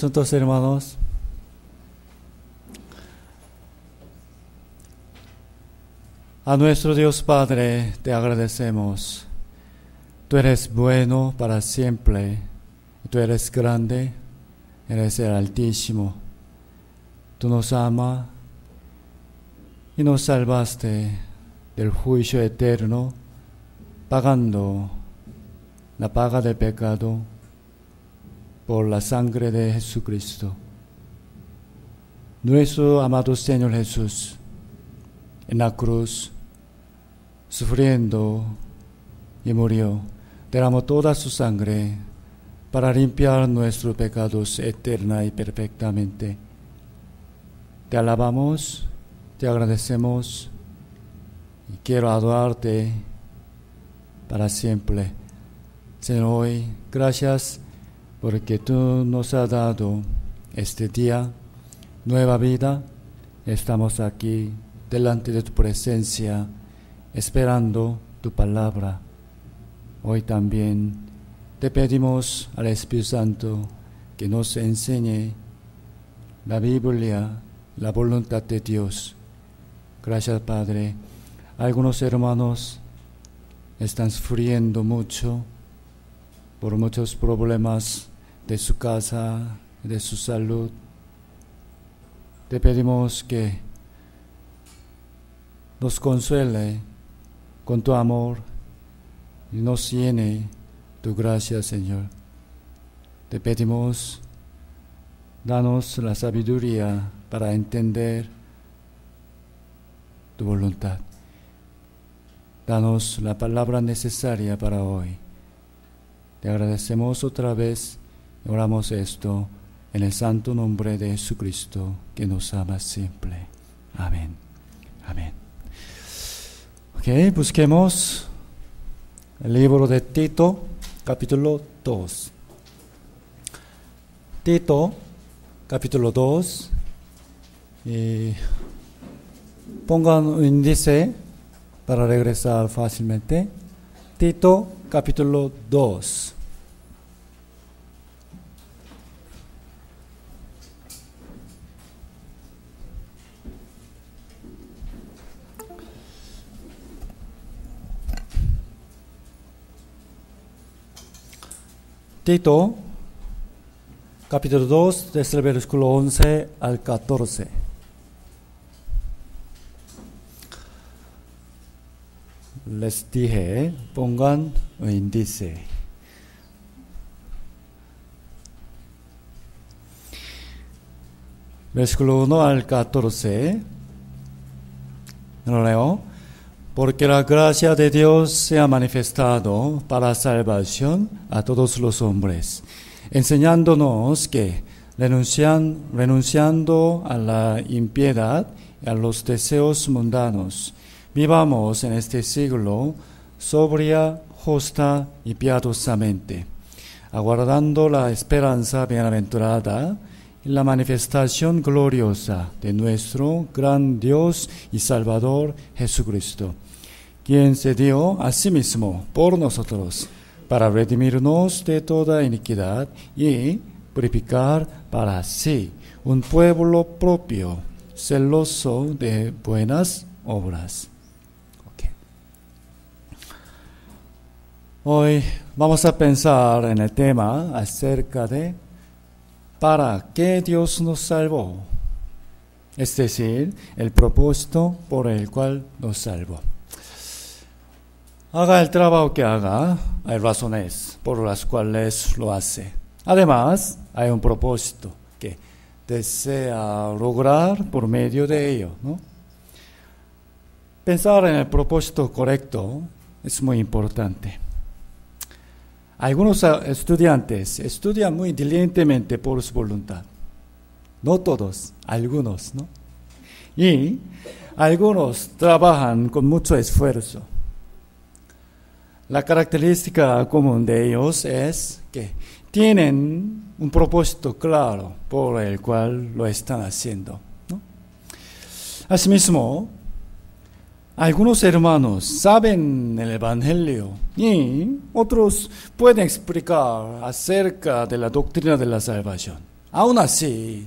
Santos hermanos, a nuestro Dios Padre te agradecemos. Tú eres bueno para siempre. Tú eres grande, eres el Altísimo. Tú nos amas y nos salvaste del juicio eterno, pagando la paga del pecado por la sangre de Jesucristo. Nuestro amado Señor Jesús, en la cruz, sufriendo y murió, derramó toda su sangre para limpiar nuestros pecados eterna y perfectamente. Te alabamos, te agradecemos y quiero adorarte para siempre. Señor, hoy, gracias porque tú nos has dado este día, nueva vida. Estamos aquí delante de tu presencia, esperando tu palabra. Hoy también te pedimos al Espíritu Santo que nos enseñe la Biblia, la voluntad de Dios. Gracias, Padre. Algunos hermanos están sufriendo mucho por muchos problemas de su casa, de su salud. Te pedimos que nos consuele con tu amor y nos llene tu gracia, Señor. Te pedimos, danos la sabiduría para entender tu voluntad. Danos la palabra necesaria para hoy. Te agradecemos otra vez y oramos esto en el santo nombre de Jesucristo, que nos ama siempre. Amén. Amén. Ok, busquemos el libro de Tito, capítulo 2. Tito, capítulo 2. Y pongan un índice para regresar fácilmente. Tito, capítulo 2. Tito, capítulo 2, desde el versículo 11 al 14. Les dije, pongan un índice. Versículo 1 al 14. Lo leo. Porque la gracia de Dios se ha manifestado para salvación a todos los hombres, enseñándonos que, renunciando a la impiedad y a los deseos mundanos, vivamos en este siglo sobria, justa y piadosamente, aguardando la esperanza bienaventurada y la manifestación gloriosa de nuestro gran Dios y Salvador Jesucristo, quien se dio a sí mismo por nosotros para redimirnos de toda iniquidad y purificar para sí un pueblo propio, celoso de buenas obras. Okay. Hoy vamos a pensar en el tema acerca de ¿para qué Dios nos salvó? Es decir, el propósito por el cual nos salvó. Haga el trabajo que haga, hay razones por las cuales lo hace. Además, hay un propósito que desea lograr por medio de ello, ¿no? Pensar en el propósito correcto es muy importante. Algunos estudiantes estudian muy diligentemente por su voluntad. No todos, algunos, ¿no? Y algunos trabajan con mucho esfuerzo. La característica común de ellos es que tienen un propósito claro por el cual lo están haciendo, ¿no? Asimismo, algunos hermanos saben el Evangelio y otros pueden explicar acerca de la doctrina de la salvación. Aún así,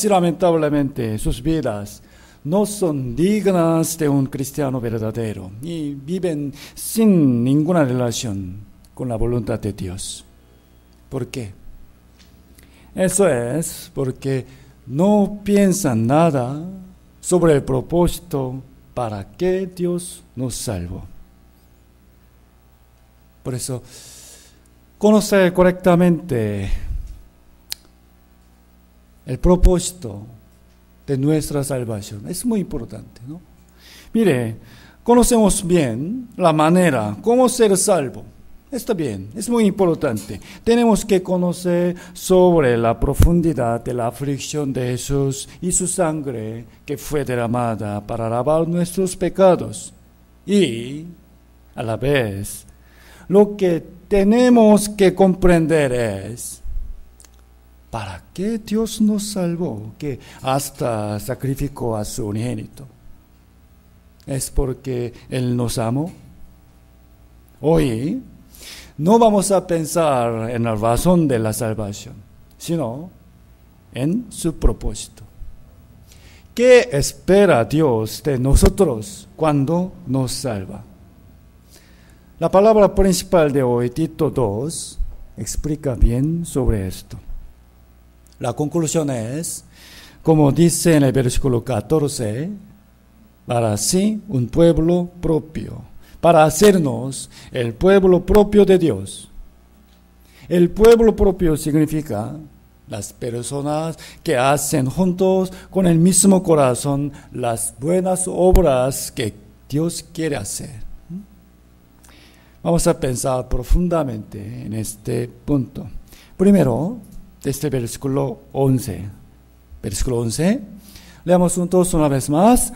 lamentablemente, sus vidas no son dignas de un cristiano verdadero y viven sin ninguna relación con la voluntad de Dios. ¿Por qué? Eso es porque no piensan nada sobre el propósito para que Dios nos salvó. Por eso, conocer correctamente el propósito de nuestra salvación es muy importante, ¿no? Mire, conocemos bien la manera cómo ser salvo. Está bien, es muy importante. Tenemos que conocer sobre la profundidad de la aflicción de Jesús y su sangre que fue derramada para lavar nuestros pecados. Y, a la vez, lo que tenemos que comprender es ¿para qué Dios nos salvó? Que hasta sacrificó a su unigénito. ¿Es porque Él nos amó? Hoy no vamos a pensar en la razón de la salvación, sino en su propósito. ¿Qué espera Dios de nosotros cuando nos salva? La palabra principal de hoy, Tito 2, explica bien sobre esto. La conclusión es, como dice en el versículo 14, para sí un pueblo propio, para hacernos el pueblo propio de Dios. El pueblo propio significa las personas que hacen juntos con el mismo corazón las buenas obras que Dios quiere hacer. Vamos a pensar profundamente en este punto. Primero, desde versículo 11. Versículo 11. Leamos juntos una vez más.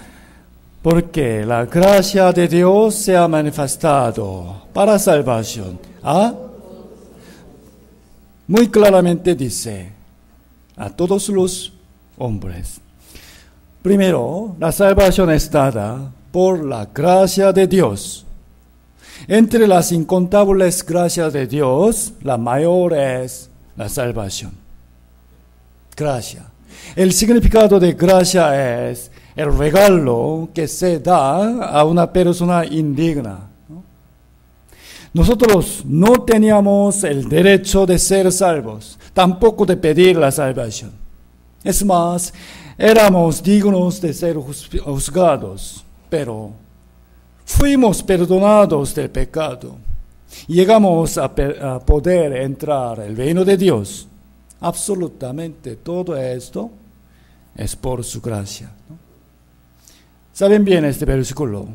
Porque la gracia de Dios se ha manifestado para salvación. Muy claramente dice, a todos los hombres. Primero, la salvación es dada por la gracia de Dios. Entre las incontables gracias de Dios, la mayor es la salvación. Gracia. El significado de gracia es el regalo que se da a una persona indigna. Nosotros no teníamos el derecho de ser salvos, tampoco de pedir la salvación. Es más, éramos dignos de ser juzgados, pero fuimos perdonados del pecado. Llegamos a poder entrar al reino de Dios. Absolutamente todo esto es por su gracia, ¿no? ¿Saben bien este versículo?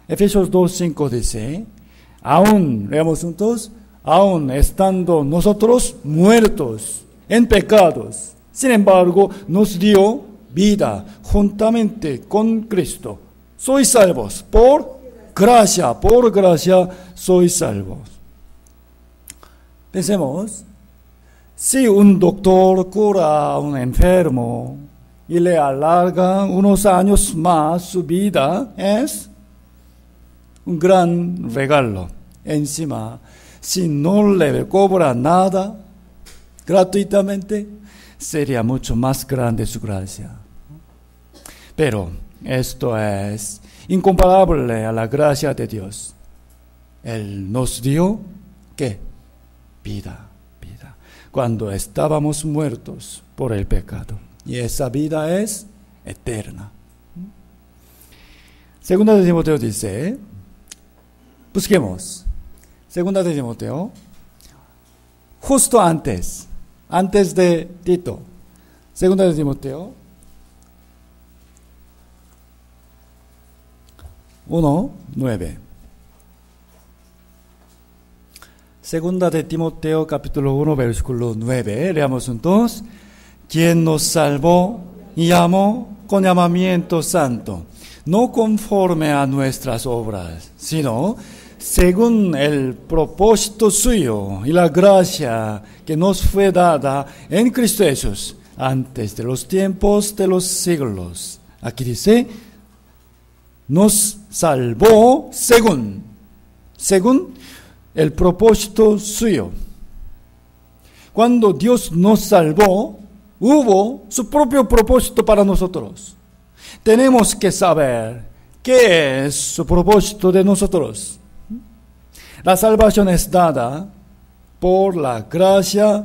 Efesios 2:5 dice, leamos juntos, aún estando nosotros muertos en pecados, sin embargo nos dio vida juntamente con Cristo. Sois salvos por gracia sois salvos. Pensemos, si un doctor cura a un enfermo y le alarga unos años más su vida, es un gran regalo. Encima, si no le cobra nada gratuitamente, sería mucho más grande su gracia. Pero esto es incomparable a la gracia de Dios. Él nos dio, ¿qué? Vida. Cuando estábamos muertos por el pecado. Y esa vida es eterna. Segunda de Timoteo dice, busquemos. Segunda de Timoteo, justo antes de Tito. Segunda de Timoteo 1:9. Segunda de Timoteo capítulo 1 versículo 9. Leamos juntos. Quien nos salvó y llamó con llamamiento santo, no conforme a nuestras obras, sino según el propósito suyo y la gracia que nos fue dada en Cristo Jesús antes de los tiempos de los siglos. Aquí dice, nos salvó según el propósito suyo. Cuando Dios nos salvó, hubo su propio propósito para nosotros. Tenemos que saber qué es su propósito de nosotros. La salvación es dada por la gracia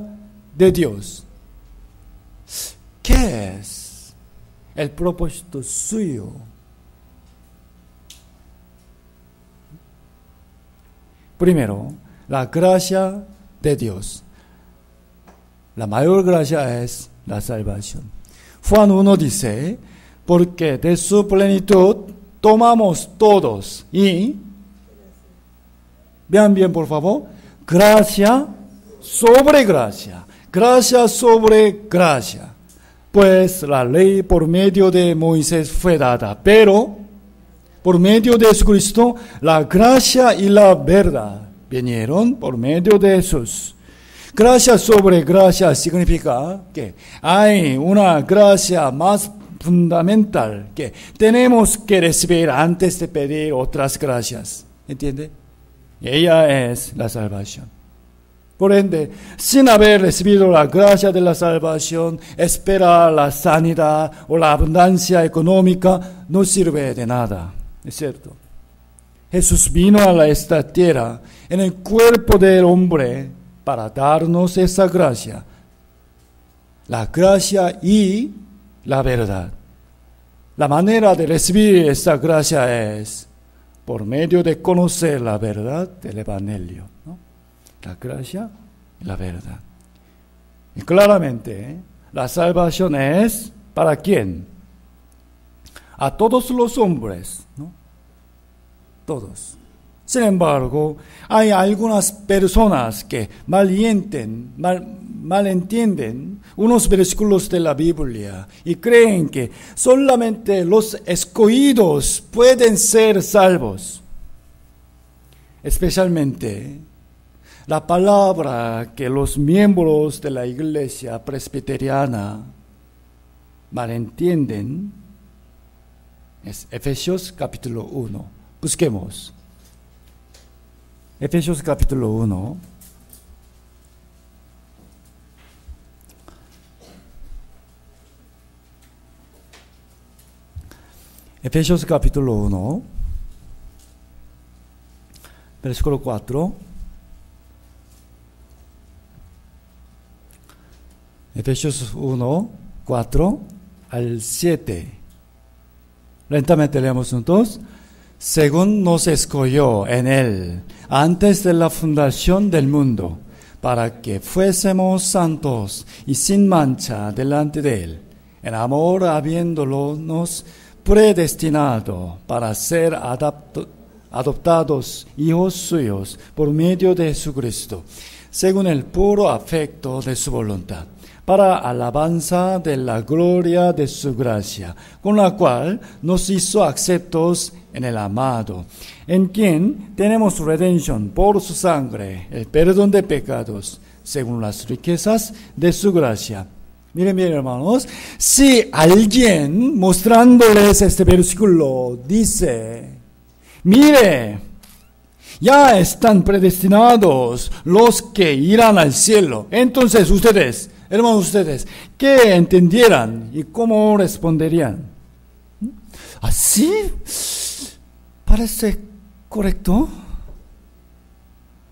de Dios. ¿Qué es el propósito suyo? Primero, la gracia de Dios. La mayor gracia es la salvación. Juan 1 dice, porque de su plenitud tomamos todos y, vean bien por favor, gracia sobre gracia, gracia sobre gracia. Pues la ley por medio de Moisés fue dada, pero por medio de Jesucristo la gracia y la verdad vinieron por medio de Jesús. Gracia sobre gracia significa que hay una gracia más fundamental que tenemos que recibir antes de pedir otras gracias. ¿Entiende? Ella es la salvación. Por ende, sin haber recibido la gracia de la salvación, esperar la sanidad o la abundancia económica no sirve de nada. ¿Es cierto? Jesús vino a esta tierra en el cuerpo del hombre para darnos esa gracia. La gracia y la verdad. La manera de recibir esa gracia es por medio de conocer la verdad del Evangelio, ¿no? La gracia y la verdad. Y claramente, la salvación es ¿para quién? A todos los hombres, ¿no? Todos. Sin embargo, hay algunas personas que malentienden unos versículos de la Biblia y creen que solamente los escogidos pueden ser salvos. Especialmente, la palabra que los miembros de la iglesia presbiteriana malentienden es Efesios capítulo 1. Busquemos. Efesios capítulo 1. Efesios capítulo 1. Versículo 4. Efesios 1, 4 al 7. Lentamente leemos juntos. Según nos escogió en Él antes de la fundación del mundo, para que fuésemos santos y sin mancha delante de Él, en amor habiéndonos predestinado para ser adoptados hijos suyos por medio de Jesucristo, según el puro afecto de su voluntad, para alabanza de la gloria de su gracia, con la cual nos hizo aceptos en el amado, en quien tenemos redención por su sangre, el perdón de pecados, según las riquezas de su gracia. Miren bien, hermanos, si alguien mostrándoles este versículo dice, mire, ya están predestinados los que irán al cielo, entonces ustedes, hermanos, ustedes, ¿qué entendieran y cómo responderían? ¿Así? ¿Parece correcto?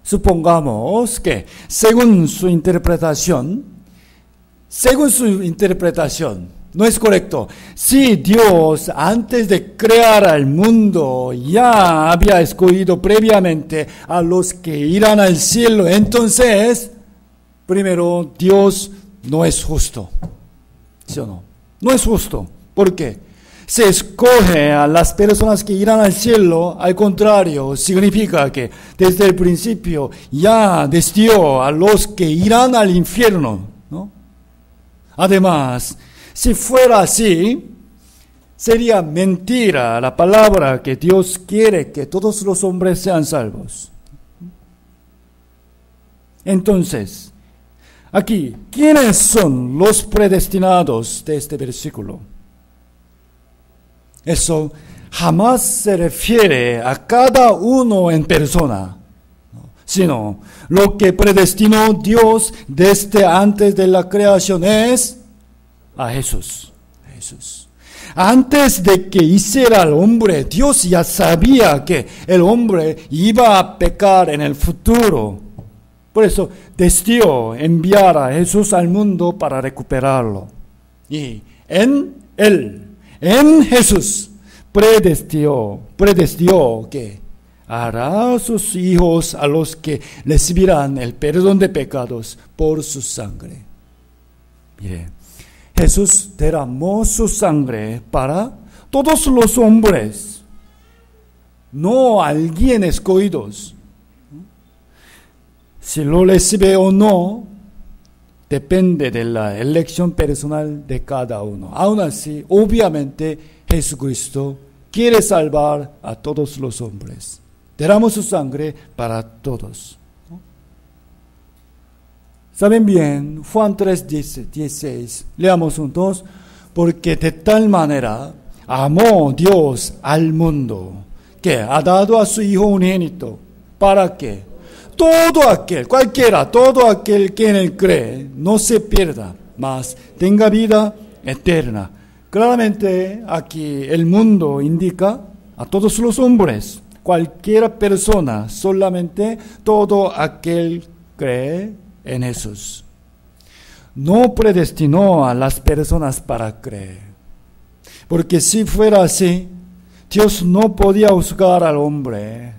Supongamos que, según su interpretación, no es correcto. Si Dios, antes de crear al mundo, ya había escogido previamente a los que irán al cielo, entonces, primero, Dios no es justo. ¿Sí o no? No es justo. ¿Por qué? Se escoge a las personas que irán al cielo, al contrario, significa que desde el principio ya destinó a los que irán al infierno, ¿no? Además, si fuera así, sería mentira la palabra que Dios quiere que todos los hombres sean salvos. Entonces, aquí, ¿quiénes son los predestinados de este versículo? Eso jamás se refiere a cada uno en persona, sino lo que predestinó Dios desde antes de la creación es a Jesús. Jesús. Antes de que hiciera el hombre, Dios ya sabía que el hombre iba a pecar en el futuro. Por eso decidió enviar a Jesús al mundo para recuperarlo. Y en Él, en Jesús, predestinó que hará a sus hijos a los que recibirán el perdón de pecados por su sangre. Mire, Jesús derramó su sangre para todos los hombres, no alguien escogidos. Si lo recibe o no, depende de la elección personal de cada uno. Aún así, obviamente, Jesucristo quiere salvar a todos los hombres. Derramó su sangre para todos. ¿Saben bien? Juan 3:16. Leamos juntos. Porque de tal manera amó Dios al mundo, que ha dado a su Hijo unigénito, para que todo aquel que en él cree, no se pierda, mas tenga vida eterna. Claramente aquí el mundo indica a todos los hombres, cualquier persona, solamente todo aquel cree en Jesús. No predestinó a las personas para creer, porque si fuera así, Dios no podía juzgar al hombre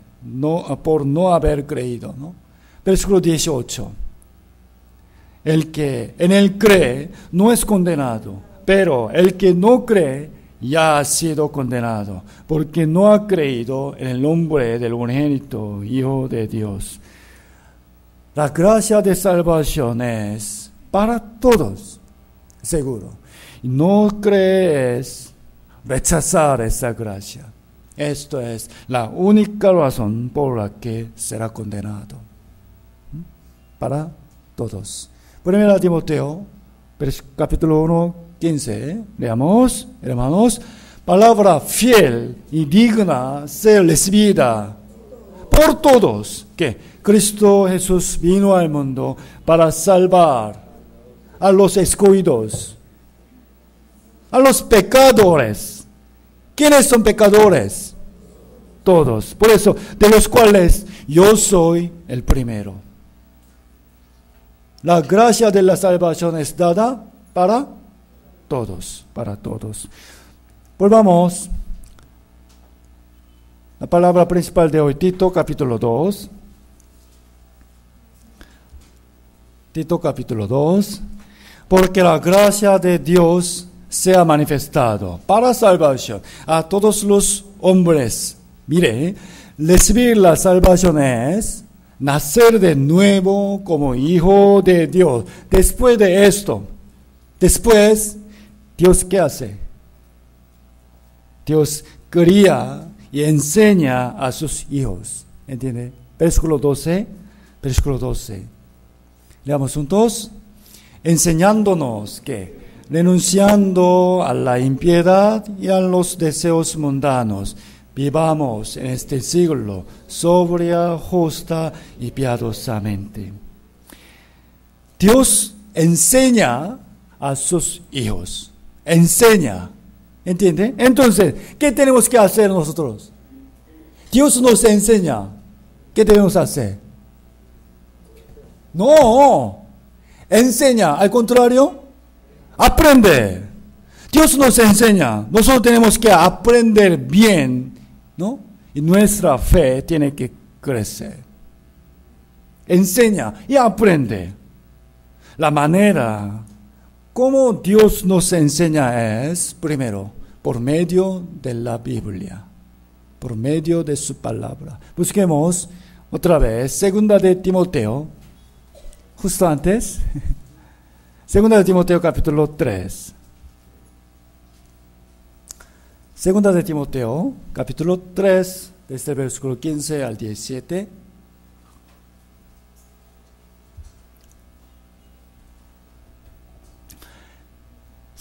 por no haber creído, ¿no? Versículo 18. El que en él cree no es condenado, pero el que no cree ya ha sido condenado, porque no ha creído en el nombre del unigénito Hijo de Dios. La gracia de salvación es para todos, seguro. Y no crees rechazar esa gracia. Esto es la única razón por la que será condenado. Para todos. Primera Timoteo, capítulo 1, 15. Leamos, hermanos. Palabra fiel y digna ser recibida por todos, que Cristo Jesús vino al mundo para salvar a los escogidos, a los pecadores. ¿Quiénes son pecadores? Todos. Por eso, de los cuales yo soy el primero. La gracia de la salvación es dada para todos, para todos. Volvamos. La palabra principal de hoy, Tito capítulo 2. Tito capítulo 2. Porque la gracia de Dios se ha manifestado para salvación a todos los hombres. Mire, recibir la salvación es nacer de nuevo como hijo de Dios. Después de esto, Dios ¿qué hace? Dios cría y enseña a sus hijos. ¿Entiende? Versículo 12. Leamos juntos. Enseñándonos que, renunciando a la impiedad y a los deseos mundanos, vivamos en este siglo sobria, justa y piadosamente. Dios enseña a sus hijos. Enseña. ¿Entiende? Entonces, ¿qué tenemos que hacer nosotros? Dios nos enseña. ¿Qué debemos hacer? No. Enseña. Al contrario, aprende. Dios nos enseña. Nosotros tenemos que aprender bien, ¿no? Y nuestra fe tiene que crecer. Enseña y aprende. La manera como Dios nos enseña es, primero, por medio de la Biblia, por medio de su palabra. Busquemos otra vez, segunda de Timoteo, justo antes, segunda de Timoteo capítulo 3. Segunda de Timoteo capítulo 3, desde el versículo 15 al 17.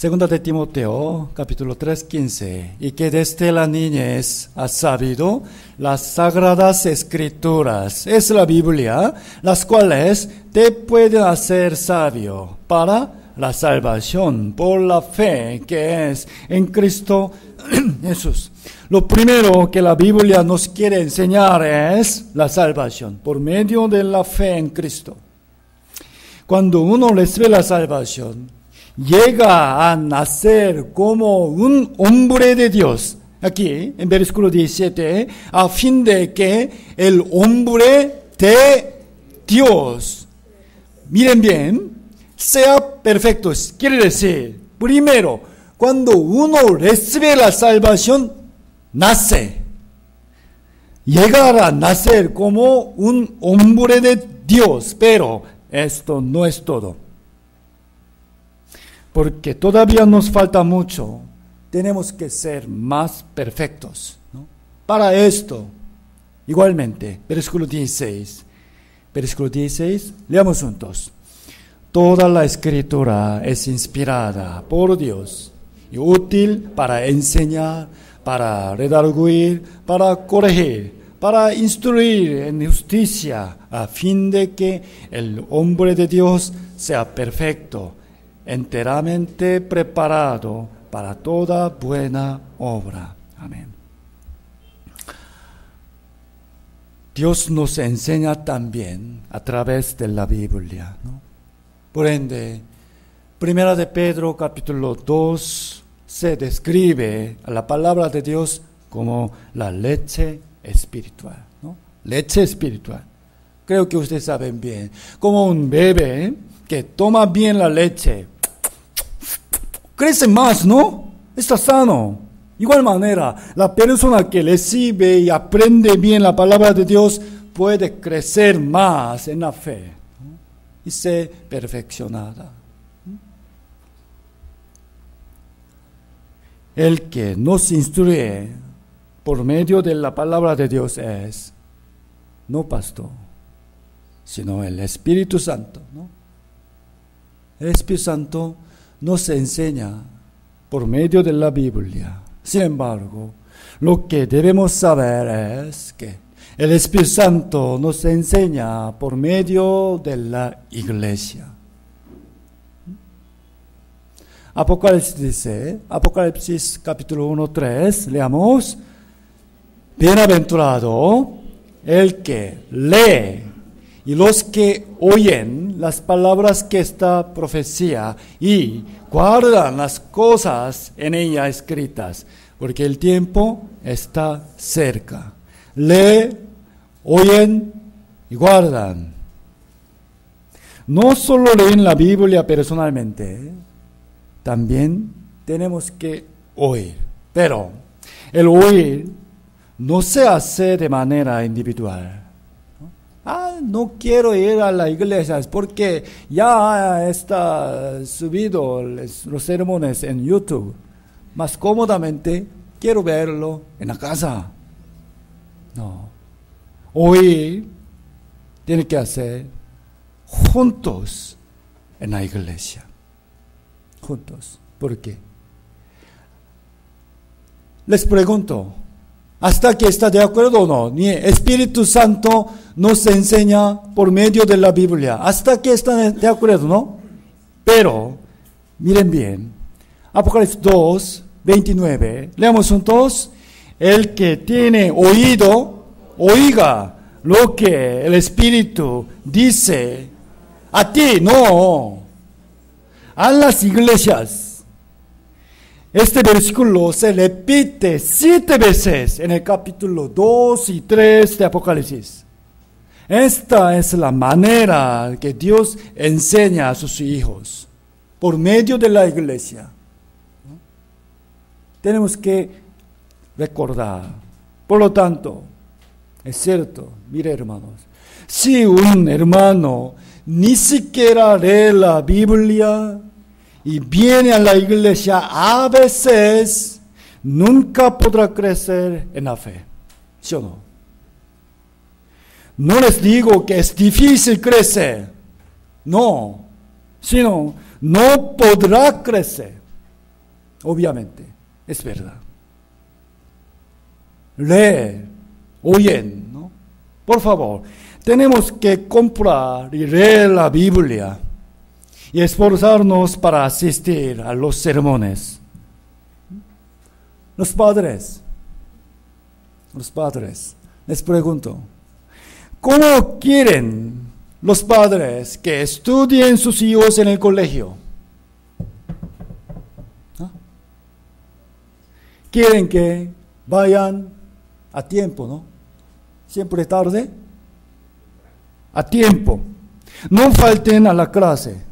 Segunda de Timoteo, capítulo 3, 15. Y que desde la niñez has sabido las sagradas escrituras, es la Biblia, las cuales te pueden hacer sabio para la salvación por la fe que es en Cristo Jesús. Lo primero que la Biblia nos quiere enseñar es la salvación por medio de la fe en Cristo. Cuando uno recibe la salvación, llega a nacer como un hombre de Dios. Aquí, en versículo 17, a fin de que el hombre de Dios, miren bien, sea perfecto. Quiere decir, primero, cuando uno recibe la salvación, nace. Llegar a nacer como un hombre de Dios, pero esto no es todo. Porque todavía nos falta mucho. Tenemos que ser más perfectos, ¿no? Para esto, igualmente, versículo 16. Versículo 16, leamos juntos. Toda la escritura es inspirada por Dios y útil para enseñar, para redarguir, para corregir, para instruir en justicia, a fin de que el hombre de Dios sea perfecto, enteramente preparado para toda buena obra. Amén. Dios nos enseña también a través de la Biblia, ¿no? Por ende, Primera de Pedro, capítulo 2, se describe a la palabra de Dios como la leche espiritual, ¿no? Leche espiritual. Creo que ustedes saben bien. Como un bebé que toma bien la leche, crece más, ¿no? Está sano. Igual manera, la persona que recibe y aprende bien la palabra de Dios puede crecer más en la fe, ¿no? Y ser perfeccionada. El que nos instruye por medio de la palabra de Dios es no pastor, sino el Espíritu Santo, ¿no? El Espíritu Santo nos enseña por medio de la Biblia. Sin embargo, lo que debemos saber es que el Espíritu Santo nos enseña por medio de la iglesia. Apocalipsis dice, Apocalipsis capítulo 1, 3, leamos. Bienaventurado el que lee y los que oyen las palabras que esta profecía y guardan las cosas en ella escritas, porque el tiempo está cerca. Lee, oyen y guardan. No solo leen la Biblia personalmente, también tenemos que oír. Pero el oír no se hace de manera individual. No quiero ir a la iglesia porque ya está subido los sermones en YouTube. Más cómodamente quiero verlo en la casa. No. Oír tiene que hacer juntos en la iglesia. Juntos. ¿Por qué? Les pregunto, ¿hasta aquí está de acuerdo o no? Ni Espíritu Santo nos enseña por medio de la Biblia. ¿Hasta aquí está de acuerdo, no? Pero, miren bien, Apocalipsis 2, 29, leamos juntos. El que tiene oído, oiga lo que el Espíritu dice a ti, no, a las iglesias. Este versículo se repite 7 veces en el capítulo 2 y 3 de Apocalipsis. Esta es la manera que Dios enseña a sus hijos, por medio de la iglesia. Tenemos que recordar. Por lo tanto, es cierto, mire hermanos, si un hermano ni siquiera lee la Biblia y viene a la iglesia, a veces nunca podrá crecer en la fe. ¿Sí o no? No les digo que es difícil crecer, no, sino no podrá crecer. obviamente, es verdad. Lee, oyen, ¿no? Por favor, tenemos que comprar y leer la Biblia y esforzarnos para asistir a los sermones. Los padres, les pregunto, ¿cómo quieren los padres que estudien sus hijos en el colegio? ¿Ah? Quieren que vayan a tiempo, ¿no? Siempre tarde, a tiempo. No falten a la clase.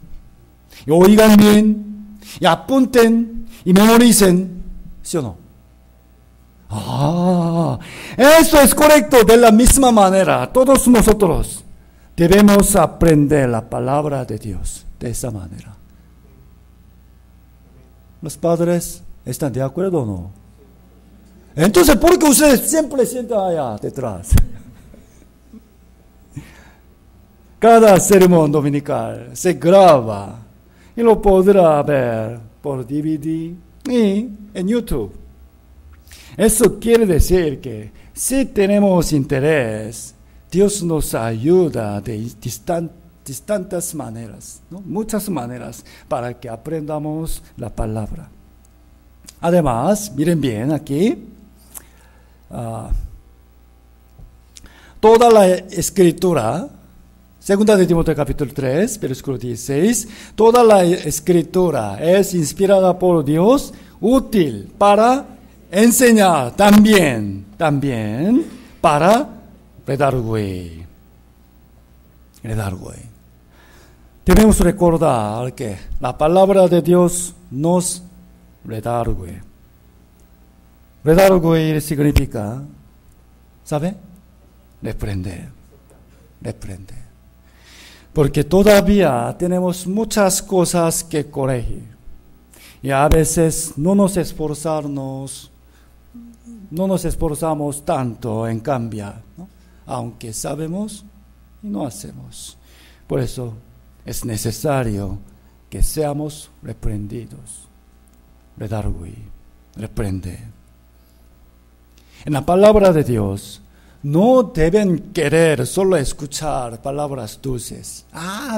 Y oigan bien, y apunten, y memoricen, ¿sí o no? Eso es correcto. De la misma manera, todos nosotros debemos aprender la palabra de Dios de esa manera. ¿Los padres están de acuerdo o no? Entonces, ¿por qué ustedes siempre sientan allá detrás? Cada sermón dominical se graba y lo podrá ver por DVD y en YouTube. Eso quiere decir que si tenemos interés, Dios nos ayuda de distintas maneras, ¿no? Muchas maneras para que aprendamos la palabra. Además, miren bien aquí, toda la escritura, segunda de Timoteo capítulo 3, versículo 16, toda la escritura es inspirada por Dios, útil para enseñar, también para redarguir. Debemos recordar que la palabra de Dios nos redarguye. Redarguir significa, ¿sabe? Reprender. Porque todavía tenemos muchas cosas que corregir. Y a veces no nos esforzamos tanto en cambiar, ¿no? Aunque sabemos y no hacemos. Por eso es necesario que seamos reprendidos. Reprender. En la palabra de Dios, no deben querer solo escuchar palabras dulces.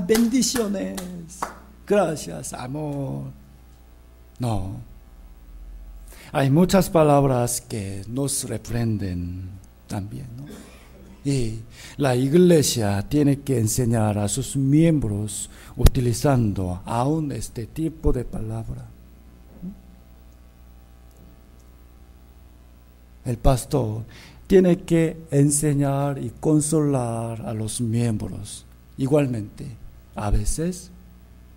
Bendiciones, gracias, amor. No. Hay muchas palabras que nos reprenden también, ¿no? Y la iglesia tiene que enseñar a sus miembros utilizando aún este tipo de palabra. El pastor tiene que enseñar y consolar a los miembros. Igualmente, a veces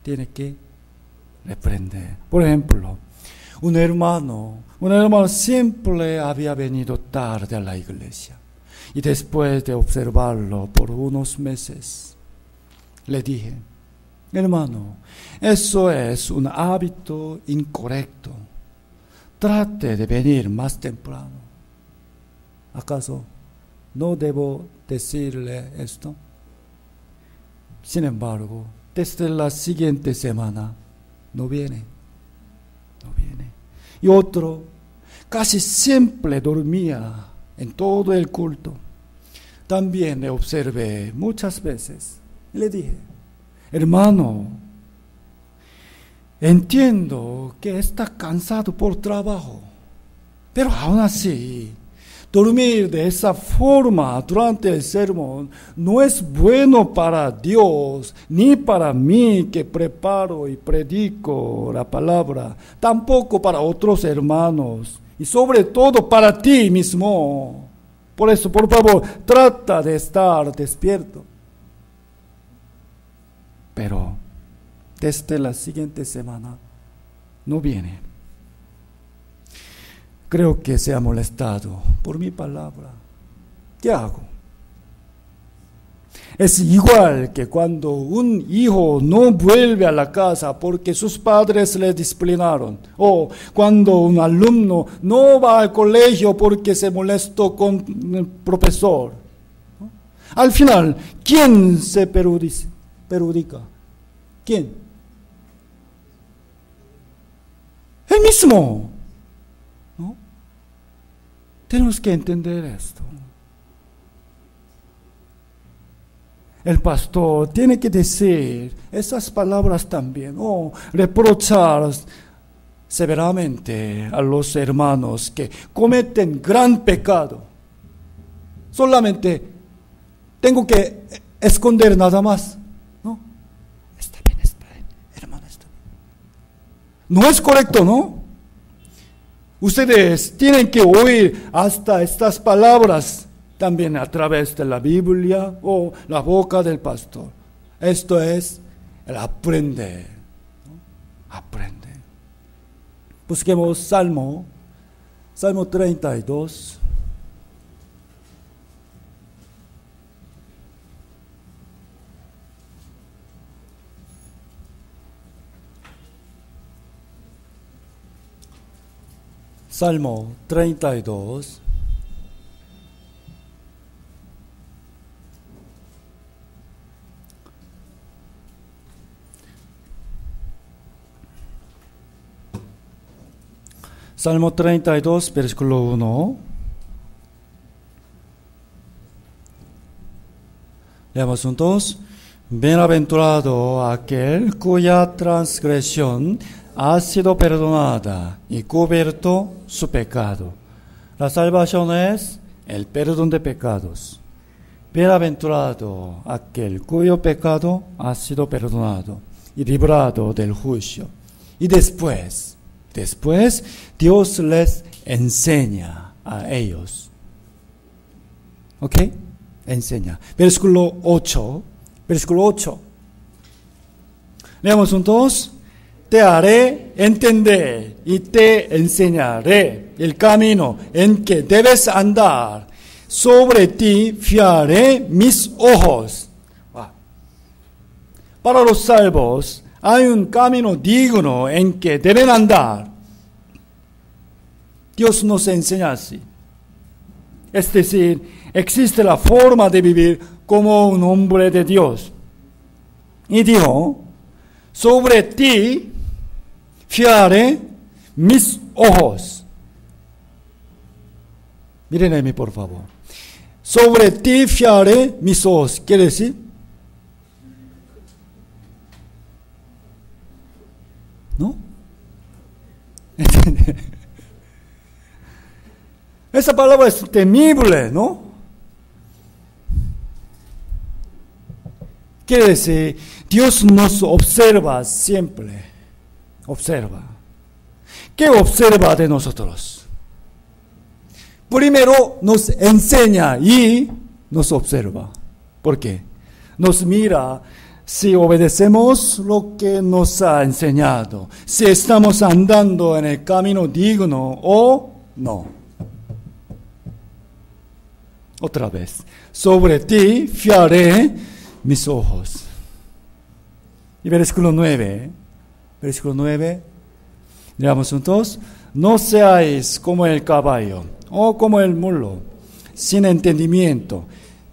tiene que reprender. Por ejemplo, un hermano siempre había venido tarde a la iglesia. Y después de observarlo por unos meses, le dije, hermano, eso es un hábito incorrecto. Trate de venir más temprano. ¿Acaso no debo decirle esto? Sin embargo, desde la siguiente semana no viene. Y otro, casi siempre dormía en todo el culto. También le observé muchas veces y le dije, hermano, entiendo que está cansado por trabajo, pero aún así, dormir de esa forma durante el sermón no es bueno para Dios, ni para mí que preparo y predico la palabra, tampoco para otros hermanos, y sobre todo para ti mismo. Por eso, por favor, trata de estar despierto. Pero desde la siguiente semana no viene. Creo que se ha molestado por mi palabra. ¿Qué hago? Es igual que cuando un hijo no vuelve a la casa porque sus padres le disciplinaron, o cuando un alumno no va al colegio porque se molestó con el profesor. Al final, ¿quién se perjudica? ¿Quién? El mismo, ¿no? Tenemos que entender esto. El pastor tiene que decir esas palabras también, o reprochar severamente a los hermanos que cometen gran pecado. Solamente tengo que esconder nada más, ¿no? Está bien, hermano, está bien. No es correcto, ¿no? Ustedes tienen que oír hasta estas palabras también a través de la Biblia o la boca del pastor. Esto es el aprender, ¿no? Aprender. Busquemos Salmo 32. Salmo 32. Salmo 32, versículo 1. Leamos juntos. Bienaventurado aquel cuya transgresión ha sido perdonada y cubierto su pecado. La salvación es el perdón de pecados. Bienaventurado aquel cuyo pecado ha sido perdonado y librado del juicio. Y después Dios les enseña a ellos. ¿Ok? Enseña. Versículo 8. Leamos juntos. Te haré entender y te enseñaré el camino en que debes andar. Sobre ti fiaré mis ojos. Para los salvos hay un camino digno en que deben andar. Dios nos enseña así. Es decir, existe la forma de vivir como un hombre de Dios. Y dijo, sobre ti fiaré mis ojos. Miren a mí, por favor. Sobre ti fiaré mis ojos. ¿Quiere decir? ¿No? Esa palabra es temible, ¿no? Quiere decir, Dios nos observa siempre. Observa. ¿Qué observa de nosotros? Primero nos enseña y nos observa. ¿Por qué? Nos mira si obedecemos lo que nos ha enseñado, si estamos andando en el camino digno o no. Otra vez, sobre ti fiaré mis ojos. Y versículo 9, leamos juntos. No seáis como el caballo o como el mulo, sin entendimiento,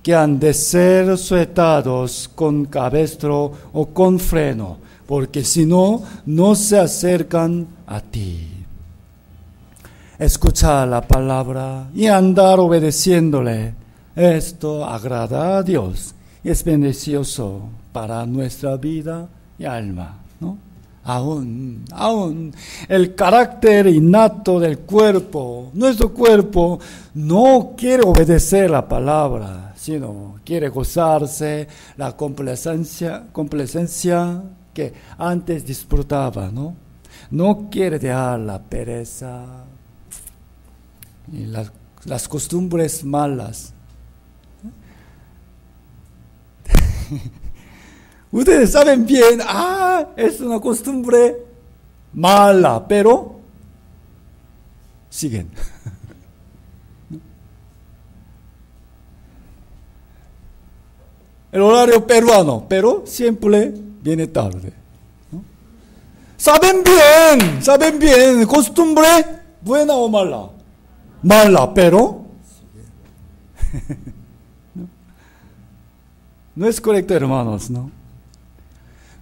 que han de ser sueltados con cabestro o con freno, porque si no, no se acercan a ti. Escuchar la palabra y andar obedeciéndole, esto agrada a Dios y es beneficioso para nuestra vida y alma, ¿no? Aún el carácter innato del cuerpo, nuestro cuerpo no quiere obedecer la palabra, sino quiere gozarse la complacencia que antes disfrutaba, ¿no? No quiere dejar la pereza y las costumbres malas. Ustedes saben bien, es una costumbre mala, pero siguen. El horario peruano, pero siempre viene tarde, ¿no? Saben bien, costumbre buena o mala. Mala, pero no es correcto, hermanos, ¿no?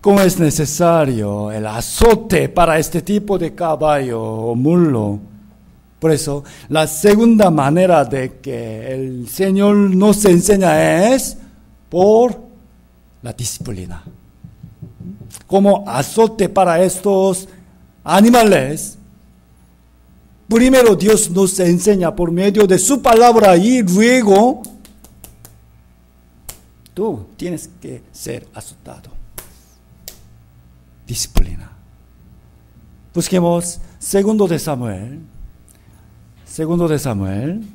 ¿Cómo es necesario el azote para este tipo de caballo o mulo? Por eso, la segunda manera de que el Señor nos enseña es por la disciplina. Como azote para estos animales, primero Dios nos enseña por medio de su palabra y luego tú tienes que ser azotado. Disciplina. Busquemos segundo de Samuel. Segundo de Samuel.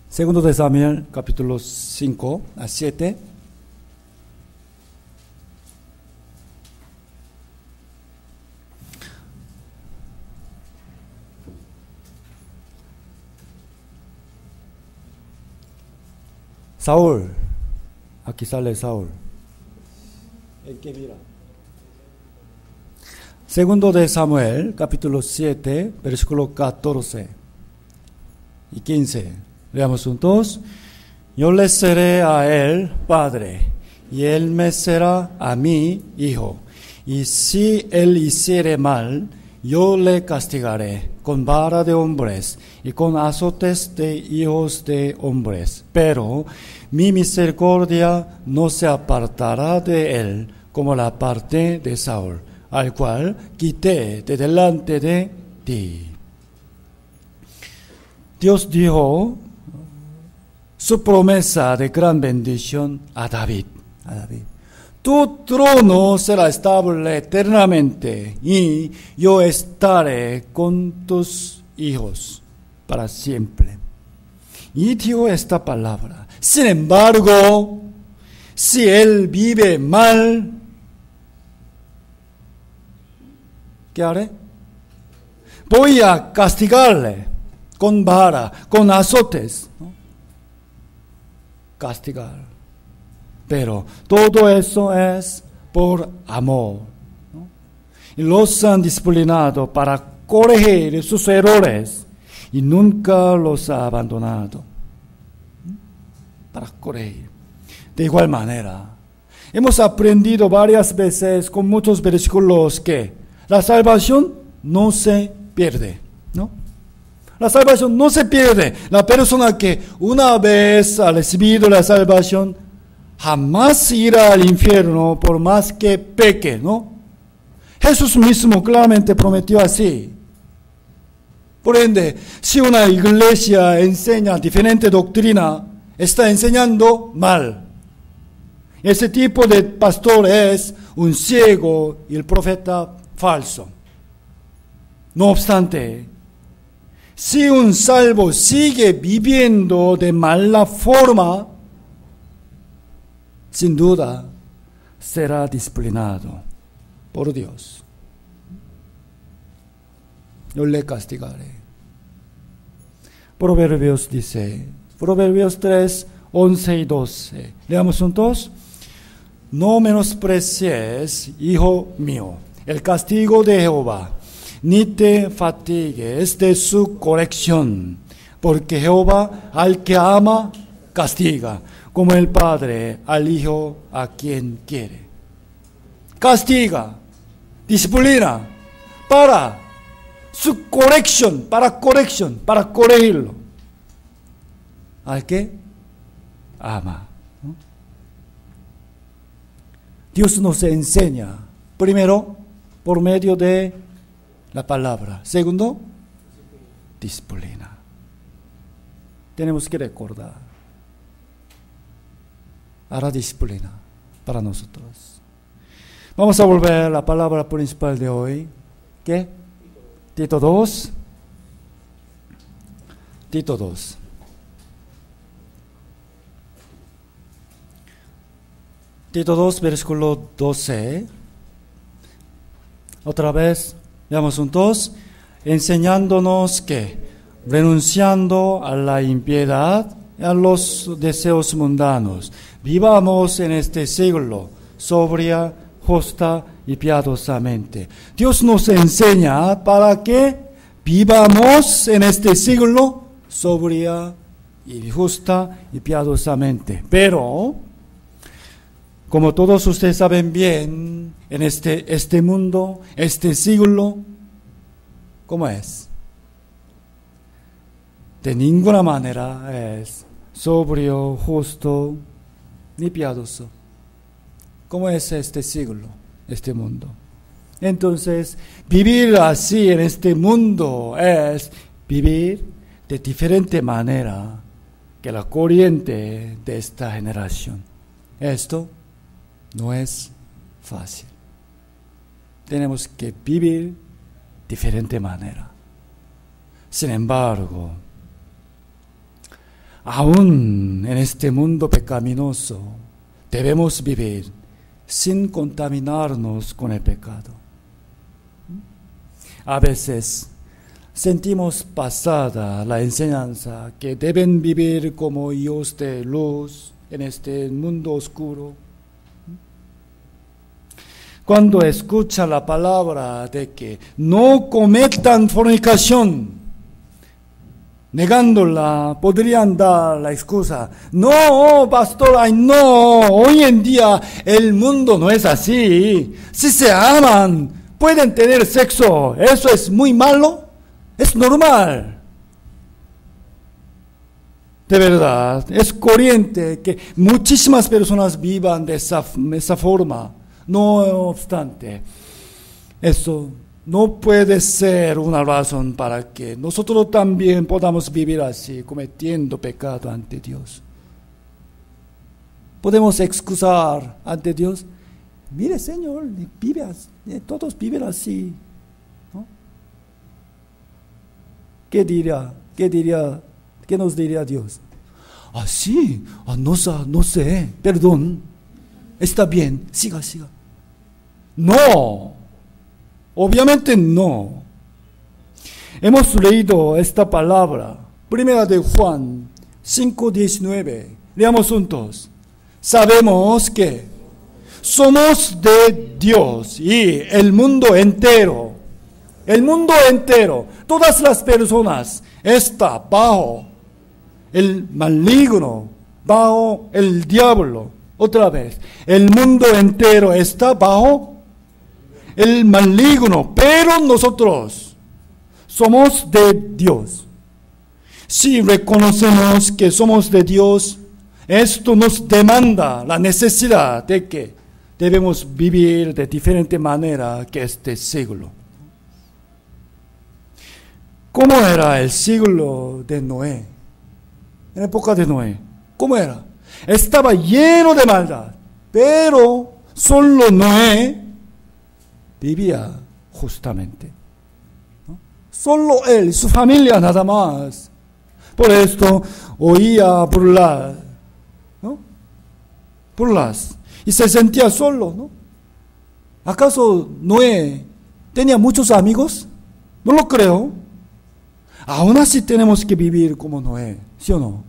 Segundo de Samuel, capítulo 5 a 7. Saúl. Aquí sale Saúl. El que mira. Segundo de Samuel, capítulo 7, versículo 14 y 15. Leamos juntos. Yo le seré a él padre, y él me será a mí hijo. Y si él hiciere mal, yo le castigaré con vara de hombres y con azotes de hijos de hombres. Pero mi misericordia no se apartará de él como la parte de Saúl, al cual quité de delante de ti. Dios dijo su promesa de gran bendición a David. Tu trono será estable eternamente y yo estaré con tus hijos para siempre. Y dijo esta palabra. Sin embargo, si él vive mal, ¿qué haré? Voy a castigarle con vara, con azotes, ¿no? Castigar. Pero todo eso es por amor, ¿no? Y los han disciplinado para corregir sus errores y nunca los ha abandonado. Para corregir. De igual manera, hemos aprendido varias veces con muchos versículos que la salvación no se pierde, ¿no? La salvación no se pierde. La persona que una vez ha recibido la salvación jamás irá al infierno por más que peque, ¿no? Jesús mismo claramente prometió así. Por ende, si una iglesia enseña diferente doctrina, está enseñando mal. Ese tipo de pastor es un ciego y el profeta falso. No obstante, si un salvo sigue viviendo de mala forma, sin duda será disciplinado por Dios. Yo le castigaré. Proverbios dice, Proverbios 3, 11 y 12. Leamos juntos. No menosprecies, hijo mío, el castigo de Jehová, ni te fatigues de su corrección, porque Jehová al que ama castiga, como el padre al hijo a quien quiere. Castiga, disciplina, para su corrección, para corregirlo. ¿Al que ama? ¿No? Dios nos enseña, primero, por medio de la palabra. Segundo, disciplina. Tenemos que recordar. Hará disciplina para nosotros. Vamos a volver a la palabra principal de hoy. ¿Qué? Tito 2. Tito 2. Tito 2, versículo 12. Otra vez, veamos juntos. Enseñándonos que, renunciando a la impiedad y a los deseos mundanos, vivamos en este siglo sobria, justa y piadosamente. Dios nos enseña para que vivamos en este siglo sobria y justa y piadosamente. Pero, como todos ustedes saben bien, en este mundo, este siglo, ¿cómo es? De ninguna manera es sobrio, justo, ni piadoso. ¿Cómo es este siglo, este mundo? Entonces, vivir así en este mundo es vivir de diferente manera que la corriente de esta generación. Esto no es fácil. Tenemos que vivir de diferente manera. Sin embargo, aún en este mundo pecaminoso, debemos vivir sin contaminarnos con el pecado. A veces sentimos pasada la enseñanza que deben vivir como hijos de luz en este mundo oscuro. Cuando escucha la palabra de que no cometan fornicación, negándola, podrían dar la excusa: no, pastor, ay no, hoy en día el mundo no es así. Si se aman, pueden tener sexo, eso es muy malo, es normal. De verdad, es corriente que muchísimas personas vivan de esa forma. No obstante, eso no puede ser una razón para que nosotros también podamos vivir así, cometiendo pecado ante Dios. Podemos excusar ante Dios: mire, Señor, todos viven así, ¿no? ¿Qué nos diría Dios? Sí, no sé, perdón, está bien, siga. No. Obviamente no. Hemos leído esta palabra, Primera de Juan 5:19. Leamos juntos. Sabemos que somos de Dios y el mundo entero, todas las personas está bajo el maligno, bajo el diablo. Otra vez, el mundo entero está bajo el maligno, pero nosotros somos de Dios. Si reconocemos que somos de Dios, esto nos demanda la necesidad de que debemos vivir de diferente manera que este siglo. ¿Cómo era el siglo de Noé? En la época de Noé, ¿cómo era? Estaba lleno de maldad, pero solo Noé vivía justamente, ¿no? Solo él, su familia nada más. Por esto oía burlas, y se sentía solo, ¿no? ¿Acaso Noé tenía muchos amigos? No lo creo. Aún así tenemos que vivir como Noé, ¿sí o no?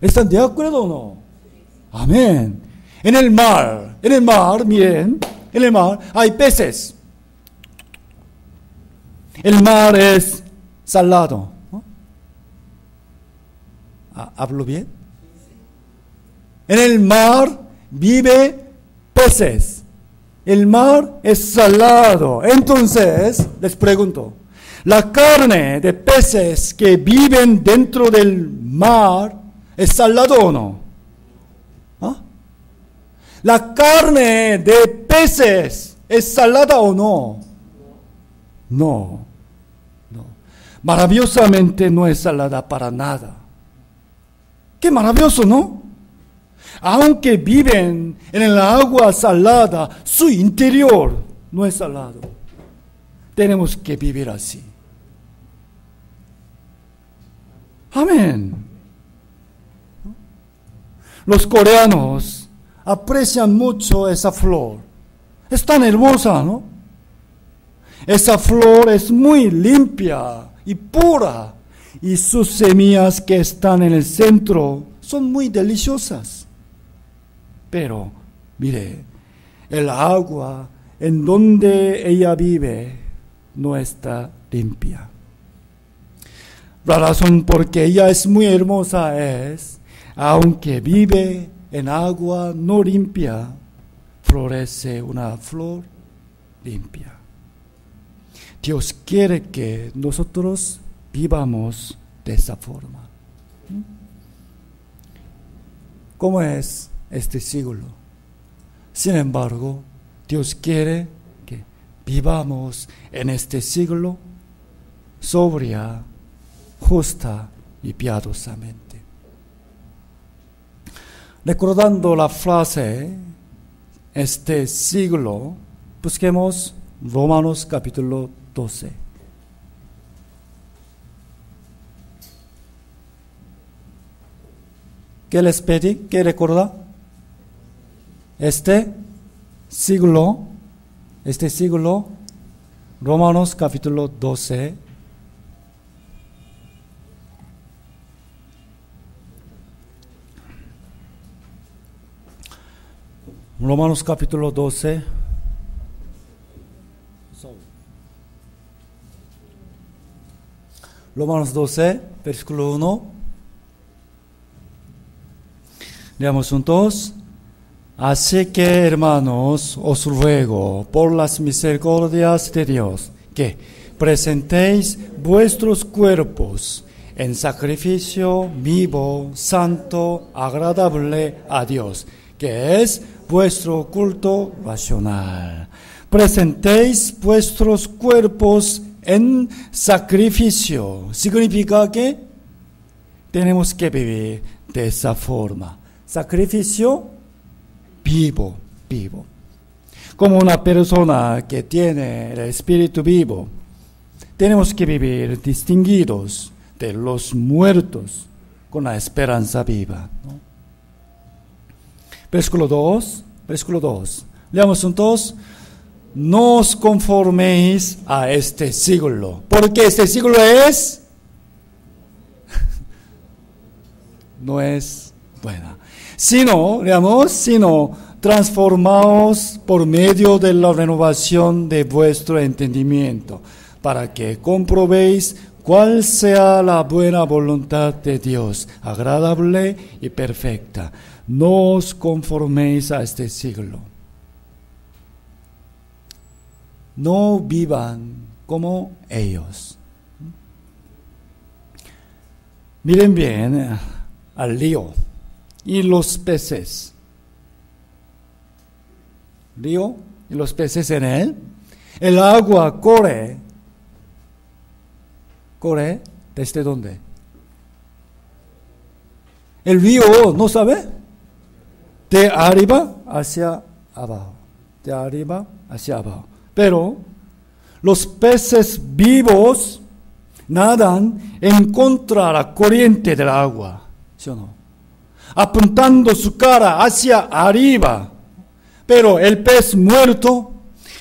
¿Están de acuerdo o no? Amén. En el mar, miren, en el mar hay peces. El mar es salado, ¿no? ¿Hablo bien? En el mar vive peces. El mar es salado. Entonces, les pregunto, ¿la carne de peces que viven dentro del mar es salado o no? ¿Ah? ¿La carne de peces es salada o no? No. Maravillosamente no es salada para nada. Qué maravilloso, ¿no? Aunque viven en el agua salada, su interior no es salado. Tenemos que vivir así. Amén. Los coreanos aprecian mucho esa flor. Es tan hermosa, ¿no? Esa flor es muy limpia y pura, y sus semillas que están en el centro son muy deliciosas. Pero, mire, el agua en donde ella vive no está limpia. La razón por que ella es muy hermosa es, aunque vive en agua no limpia, florece una flor limpia. Dios quiere que nosotros vivamos de esa forma. ¿Cómo es este siglo? Sin embargo, Dios quiere que vivamos en este siglo sobria, justa y piadosamente. Recordando la frase, este siglo, busquemos Romanos capítulo 12. ¿Qué les pedí? ¿Qué recuerda? Este siglo, Romanos capítulo 12. Romanos capítulo 12. Romanos 12, versículo 1. Leamos juntos. Así que, hermanos, os ruego por las misericordias de Dios que presentéis vuestros cuerpos en sacrificio vivo, santo, agradable a Dios, que es vuestro culto racional. Presentéis vuestros cuerpos en sacrificio. Significa que tenemos que vivir de esa forma. Sacrificio vivo. Como una persona que tiene el espíritu vivo, tenemos que vivir distinguidos de los muertos con la esperanza viva, ¿no? Versículo 2. Leamos juntos. No os conforméis a este siglo, porque este siglo no es buena. Sino transformaos por medio de la renovación de vuestro entendimiento, para que comprobéis cuál sea la buena voluntad de Dios, agradable y perfecta. No os conforméis a este siglo. No vivan como ellos. Miren bien al río y los peces. Río y los peces en él. El agua corre. ¿Corre desde dónde? El río, ¿no sabe? De arriba hacia abajo. De arriba hacia abajo. Pero los peces vivos nadan en contra de la corriente del agua, ¿sí o no? Apuntando su cara hacia arriba. Pero el pez muerto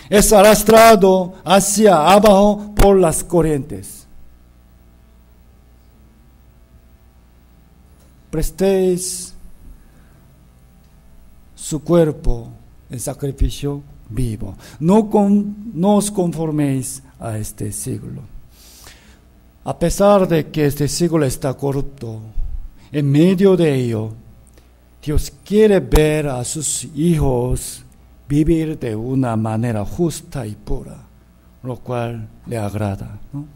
es arrastrado hacia abajo por las corrientes. Prestéis su cuerpo en sacrificio vivo. No os conforméis a este siglo. A pesar de que este siglo está corrupto, en medio de ello, Dios quiere ver a sus hijos vivir de una manera justa y pura, lo cual le agrada, ¿no?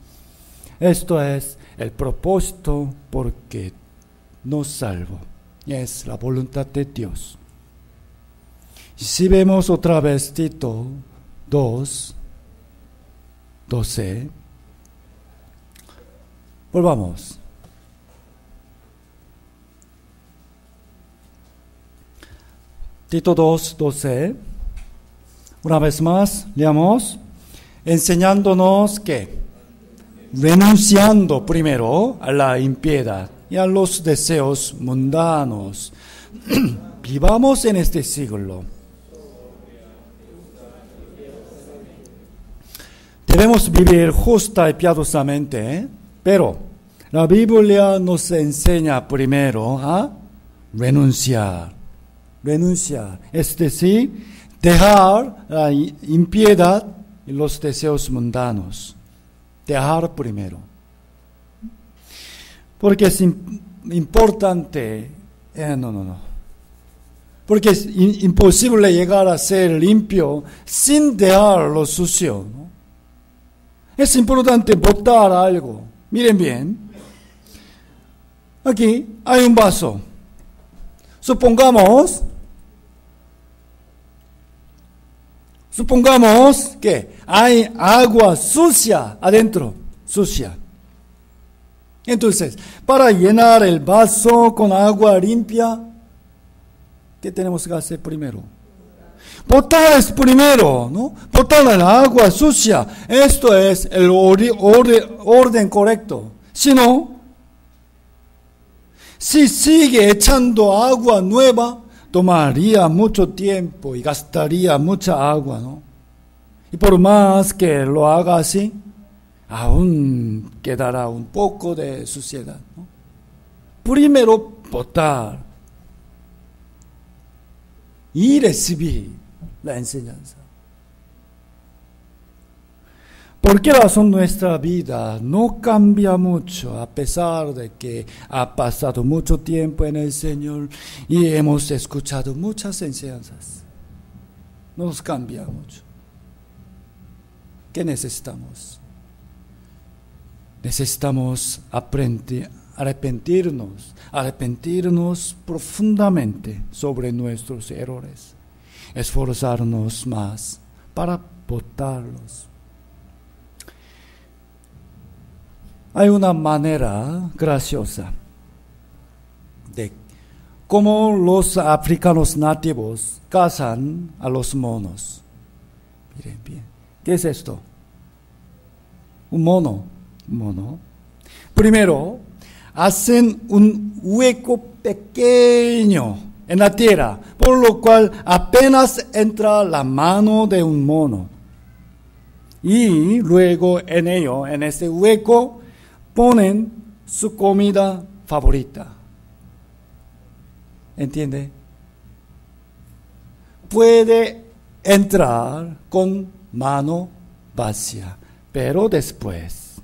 Esto es el propósito por que nos salvó, y es la voluntad de Dios. Si vemos otra vez Tito 2, 12, volvamos. Tito 2, 12, una vez más, leamos, enseñándonos que, renunciando primero a la impiedad y a los deseos mundanos, vivamos en este siglo. Debemos vivir justa y piadosamente, pero la Biblia nos enseña primero a renunciar, es decir, dejar la impiedad y los deseos mundanos, dejar primero. porque es importante. No. Porque es imposible llegar a ser limpio sin dejarlo sucio, ¿no? Es importante botar algo. Miren bien. Aquí hay un vaso. Supongamos que hay agua sucia adentro, sucia. Entonces, para llenar el vaso con agua limpia, ¿qué tenemos que hacer primero? Botar es primero, ¿no? Botar el agua sucia. Esto es el orden correcto. Si no, si sigue echando agua nueva, tomaría mucho tiempo y gastaría mucha agua, ¿no? Y por más que lo haga así, aún quedará un poco de suciedad, ¿no? Primero botar y recibir la enseñanza. ¿Por qué razón nuestra vida no cambia mucho a pesar de que ha pasado mucho tiempo en el Señor y hemos escuchado muchas enseñanzas? No nos cambia mucho. ¿Qué necesitamos? Necesitamos arrepentirnos profundamente sobre nuestros errores, esforzarnos más para botarlos. Hay una manera graciosa de cómo los africanos nativos cazan a los monos. Miren bien, ¿qué es esto? Un mono. Primero, hacen un hueco pequeño en la tierra, por lo cual apenas entra la mano de un mono. Y luego en ese hueco, ponen su comida favorita. ¿Entiende? Puede entrar con mano vacía, pero después.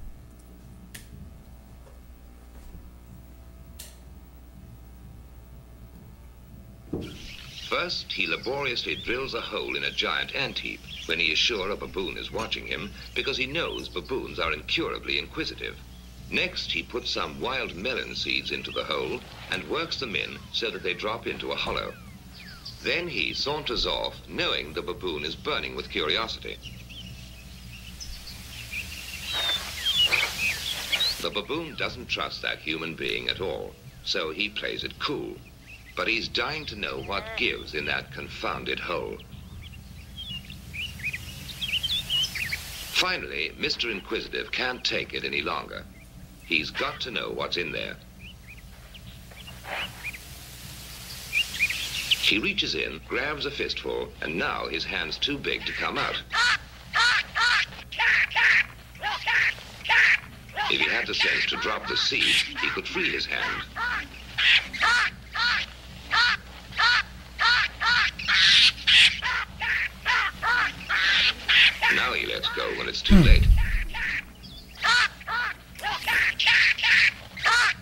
First, he laboriously drills a hole in a giant ant heap when he is sure a baboon is watching him, because he knows baboons are incurably inquisitive. Next, he puts some wild melon seeds into the hole and works them in so that they drop into a hollow. Then he saunters off, knowing the baboon is burning with curiosity. The baboon doesn't trust that human being at all, so he plays it cool. But he's dying to know what gives in that confounded hole. Finally, Mr. Inquisitive can't take it any longer. He's got to know what's in there. He reaches in, grabs a fistful, and now his hand's too big to come out. If he had the sense to drop the seed, he could free his hand. Now he lets go when it's too late.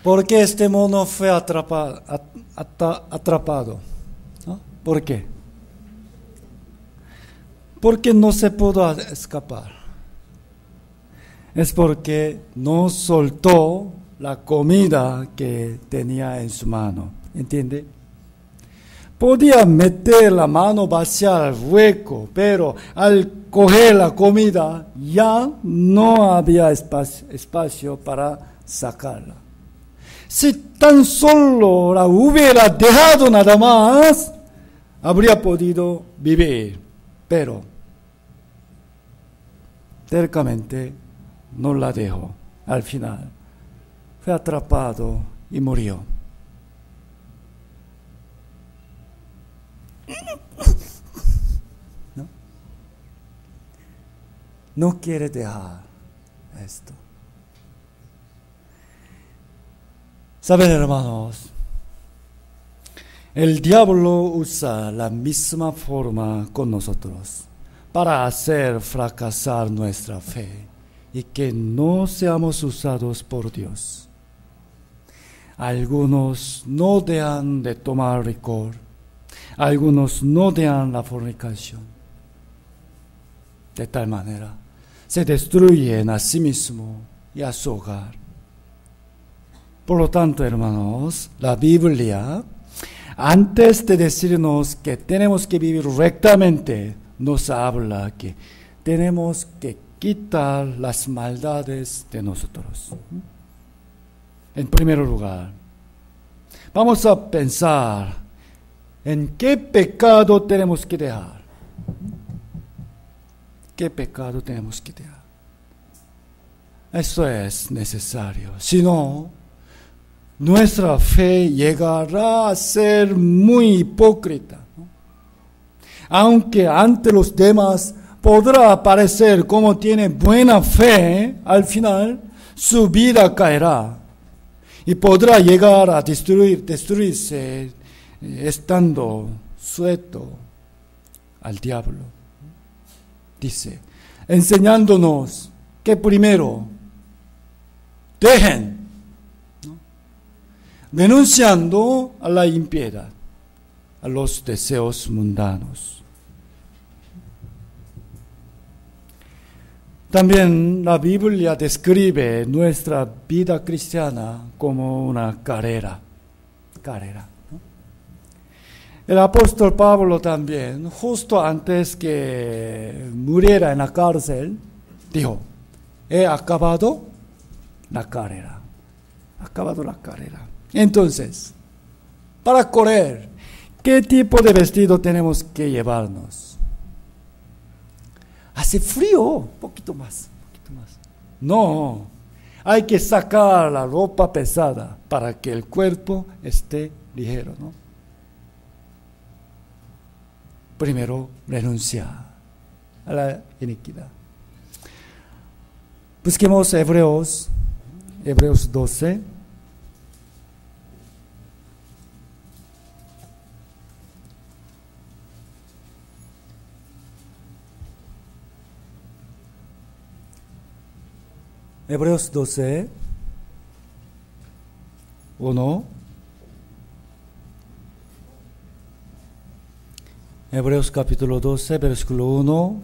¿Por qué este mono fue atrapado? ¿No? ¿Por qué? Porque no se pudo escapar. Es porque no soltó la comida que tenía en su mano. ¿Entiende? Podía meter la mano vacía al hueco, pero al coger la comida ya no había espacio para sacarla. Si tan solo la hubiera dejado nada más, habría podido vivir, pero tercamente no la dejó. Al final fue atrapado y murió. No quiere dejar esto. ¿Saben, hermanos? El diablo usa la misma forma con nosotros para hacer fracasar nuestra fe y que no seamos usados por Dios. Algunos no dejan de tomar licor. Algunos no dejan la fornicación. De tal manera, se destruyen a sí mismo y a su hogar. Por lo tanto, hermanos, la Biblia, antes de decirnos que tenemos que vivir rectamente, nos habla que tenemos que quitar las maldades de nosotros. En primer lugar, vamos a pensar en qué pecado tenemos que dejar. ¿Qué pecado tenemos que dejar? Eso es necesario. Si no, nuestra fe llegará a ser muy hipócrita, ¿no? Aunque ante los demás podrá parecer como tiene buena fe, al su vida caerá y podrá llegar a destruirse estando sujeto al diablo. Dice, enseñándonos que primero dejen, ¿no? Renunciando a la impiedad, a los deseos mundanos. También la Biblia describe nuestra vida cristiana como una carrera. ¿No? El apóstol Pablo también, justo antes que muriera en la cárcel, dijo, he acabado la carrera. Acabado la carrera. Entonces, para correr, ¿qué tipo de vestido tenemos que llevarnos? Hace frío, un poquito más. No, hay que sacar la ropa pesada para que el cuerpo esté ligero, ¿no? Primero, renunciar a la iniquidad. Busquemos Hebreos 12. Hebreos 12, 1. Hebreos capítulo 12, versículo 1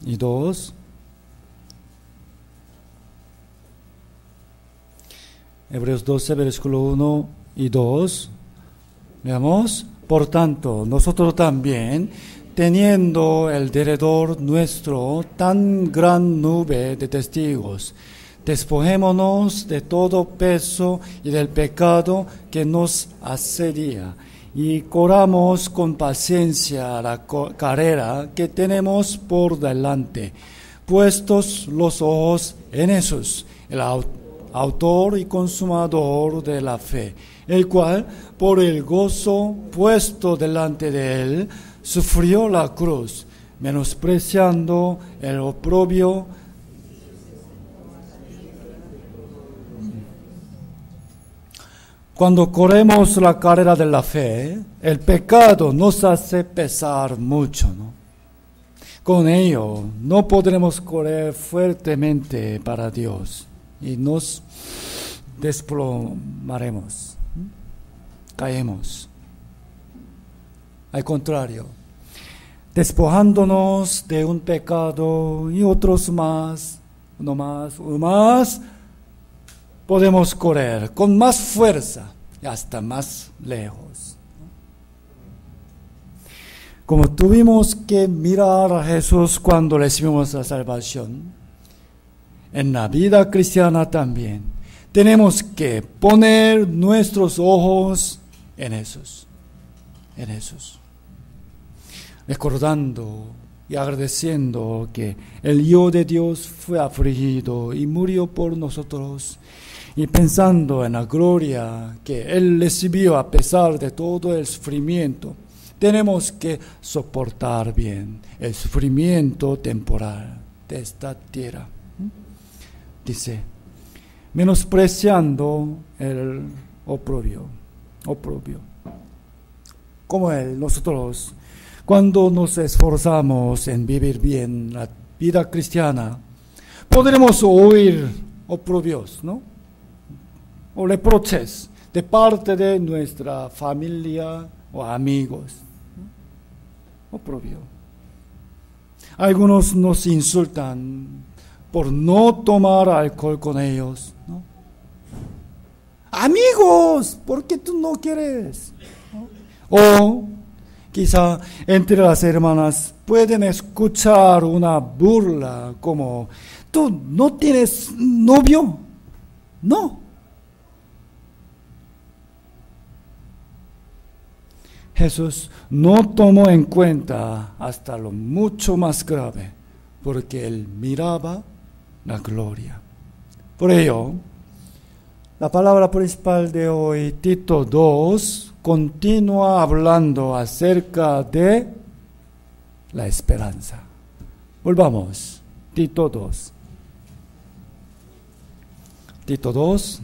y 2. Hebreos 12, versículo 1 y 2. Veamos. Por tanto, nosotros también, teniendo alrededor nuestro tan gran nube de testigos, despojémonos de todo peso y del pecado que nos asedia, y corramos con paciencia la carrera que tenemos por delante, puestos los ojos en Jesús, el autor y consumador de la fe, el cual, por el gozo puesto delante de él, sufrió la cruz, menospreciando el oprobio, Cuando corremos la carrera de la fe, el pecado nos hace pesar mucho, ¿no? Con ello no podremos correr fuertemente para Dios y nos desplomaremos, caemos. Al contrario, despojándonos de un pecado y otros más, uno más, podemos correr con más fuerza y hasta más lejos. Como tuvimos que mirar a Jesús cuando recibimos la salvación, en la vida cristiana también tenemos que poner nuestros ojos en Jesús. En Jesús. Recordando y agradeciendo que el Hijo de Dios fue afligido y murió por nosotros, y pensando en la gloria que Él recibió a pesar de todo el sufrimiento, tenemos que soportar bien el sufrimiento temporal de esta tierra. Dice, menospreciando el oprobio. Como nosotros, cuando nos esforzamos en vivir bien la vida cristiana, podremos oír oprobios, ¿no? o reproches de parte de nuestra familia o amigos. Oprobio. Algunos nos insultan por no tomar alcohol con ellos, ¿no? Amigos, ¿por qué tú no quieres? ¿No? O quizá entre las hermanas pueden escuchar una burla como, ¿tú no tienes novio? No. Jesús no tomó en cuenta hasta lo mucho más grave, porque Él miraba la gloria. Por ello, la palabra principal de hoy, Tito 2, continúa hablando acerca de la esperanza. Volvamos, Tito 2. Tito 2.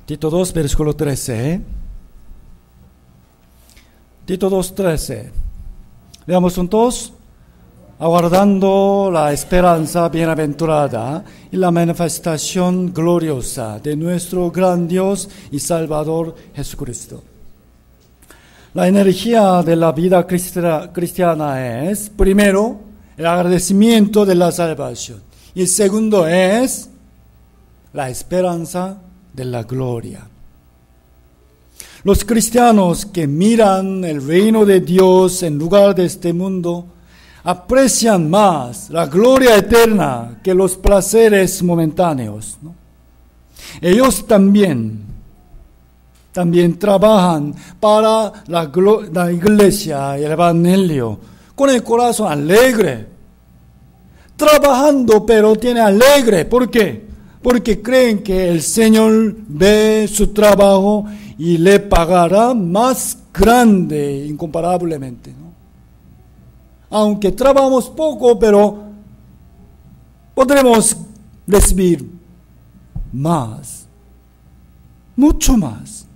Tito 2, versículo 13. Tito 2, 13. Veamos juntos. Aguardando la esperanza bienaventurada y la manifestación gloriosa de nuestro gran Dios y Salvador Jesucristo. La energía de la vida cristiana es, primero, el agradecimiento de la salvación. Y el segundo es la esperanza de la gloria. Los cristianos que miran el reino de Dios en lugar de este mundo aprecian más la gloria eterna que los placeres momentáneos, ¿no? Ellos también trabajan para la iglesia y el evangelio con el corazón alegre. Trabajando, pero tiene alegre. ¿Por qué? Porque creen que el Señor ve su trabajo y le pagará más grande, incomparablemente, ¿no? Aunque trabajamos poco, pero podremos recibir más, mucho más.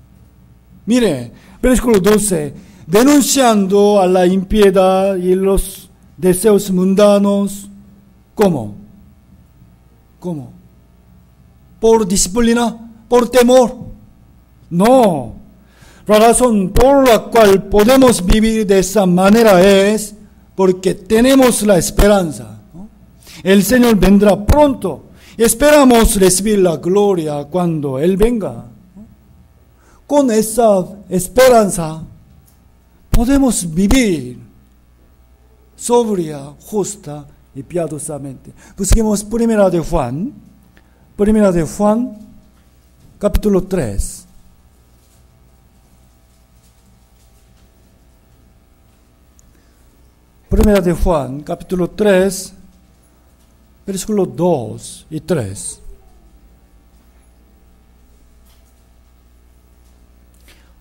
Mire, versículo 12, denunciando a la impiedad y los deseos mundanos. ¿Cómo? ¿Por disciplina? ¿Por temor? No. La razón por la cual podemos vivir de esa manera es porque tenemos la esperanza, ¿no? El Señor vendrá pronto y esperamos recibir la gloria cuando Él venga, ¿no? Con esa esperanza podemos vivir sobria, justa y piadosamente. Busquemos Primera de Juan, capítulo 3. Primera de Juan, capítulo 3, versículo 2 y 3.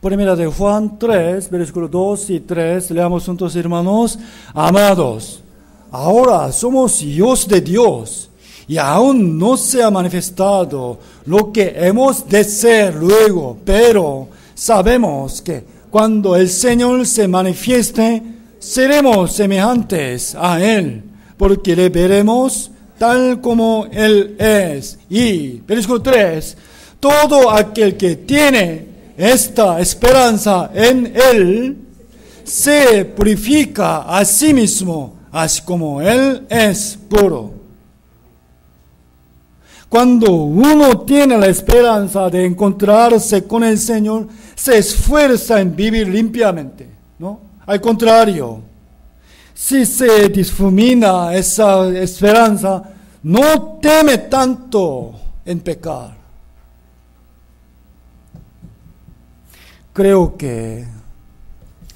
Primera de Juan 3, versículo 2 y 3. Leamos juntos, hermanos. Amados, ahora somos hijos de Dios, y aún no se ha manifestado lo que hemos de ser luego, pero sabemos que cuando el Señor se manifieste, seremos semejantes a Él, porque le veremos tal como Él es. Y, versículo 3, todo aquel que tiene esta esperanza en Él, se purifica a sí mismo, así como Él es puro. Cuando uno tiene la esperanza de encontrarse con el Señor, se esfuerza en vivir limpiamente, ¿no? Al contrario, si se difumina esa esperanza, no teme tanto en pecar. Creo que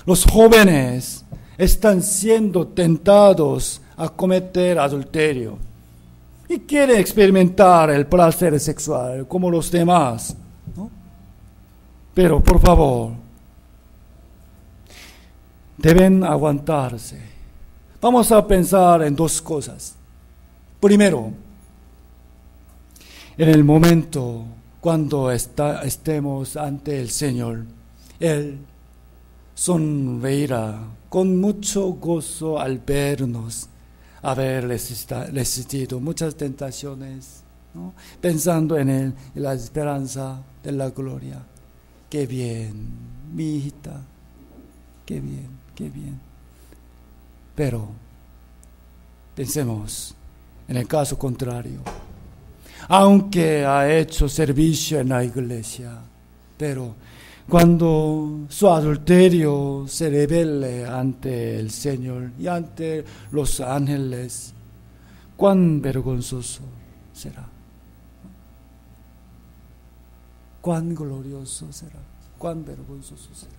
los jóvenes están siendo tentados a cometer adulterio y quieren experimentar el placer sexual como los demás, ¿no? Pero por favor, deben aguantarse. Vamos a pensar en dos cosas. Primero, en el momento cuando estemos ante el Señor, Él sonreirá con mucho gozo al vernos, haber resistido muchas tentaciones, ¿no? Pensando en la esperanza de la gloria. Qué bien, mi hijita, qué bien, qué bien. Pero pensemos en el caso contrario. Aunque ha hecho servicio en la iglesia, pero cuando su adulterio se revele ante el Señor y ante los ángeles, cuán vergonzoso será. Cuán glorioso será, cuán vergonzoso será.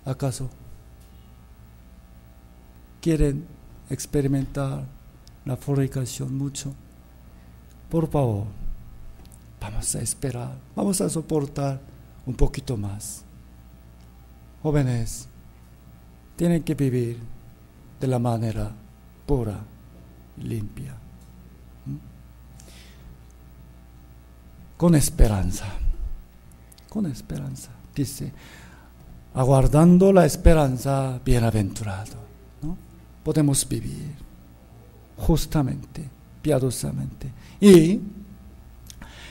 ¿Acaso quieren experimentar la fornicación mucho? Por favor, vamos a esperar, vamos a soportar un poquito más. Jóvenes, tienen que vivir de la manera pura y limpia. Con esperanza, dice, aguardando la esperanza, bienaventurado, ¿no? Podemos vivir justamente, piadosamente. Y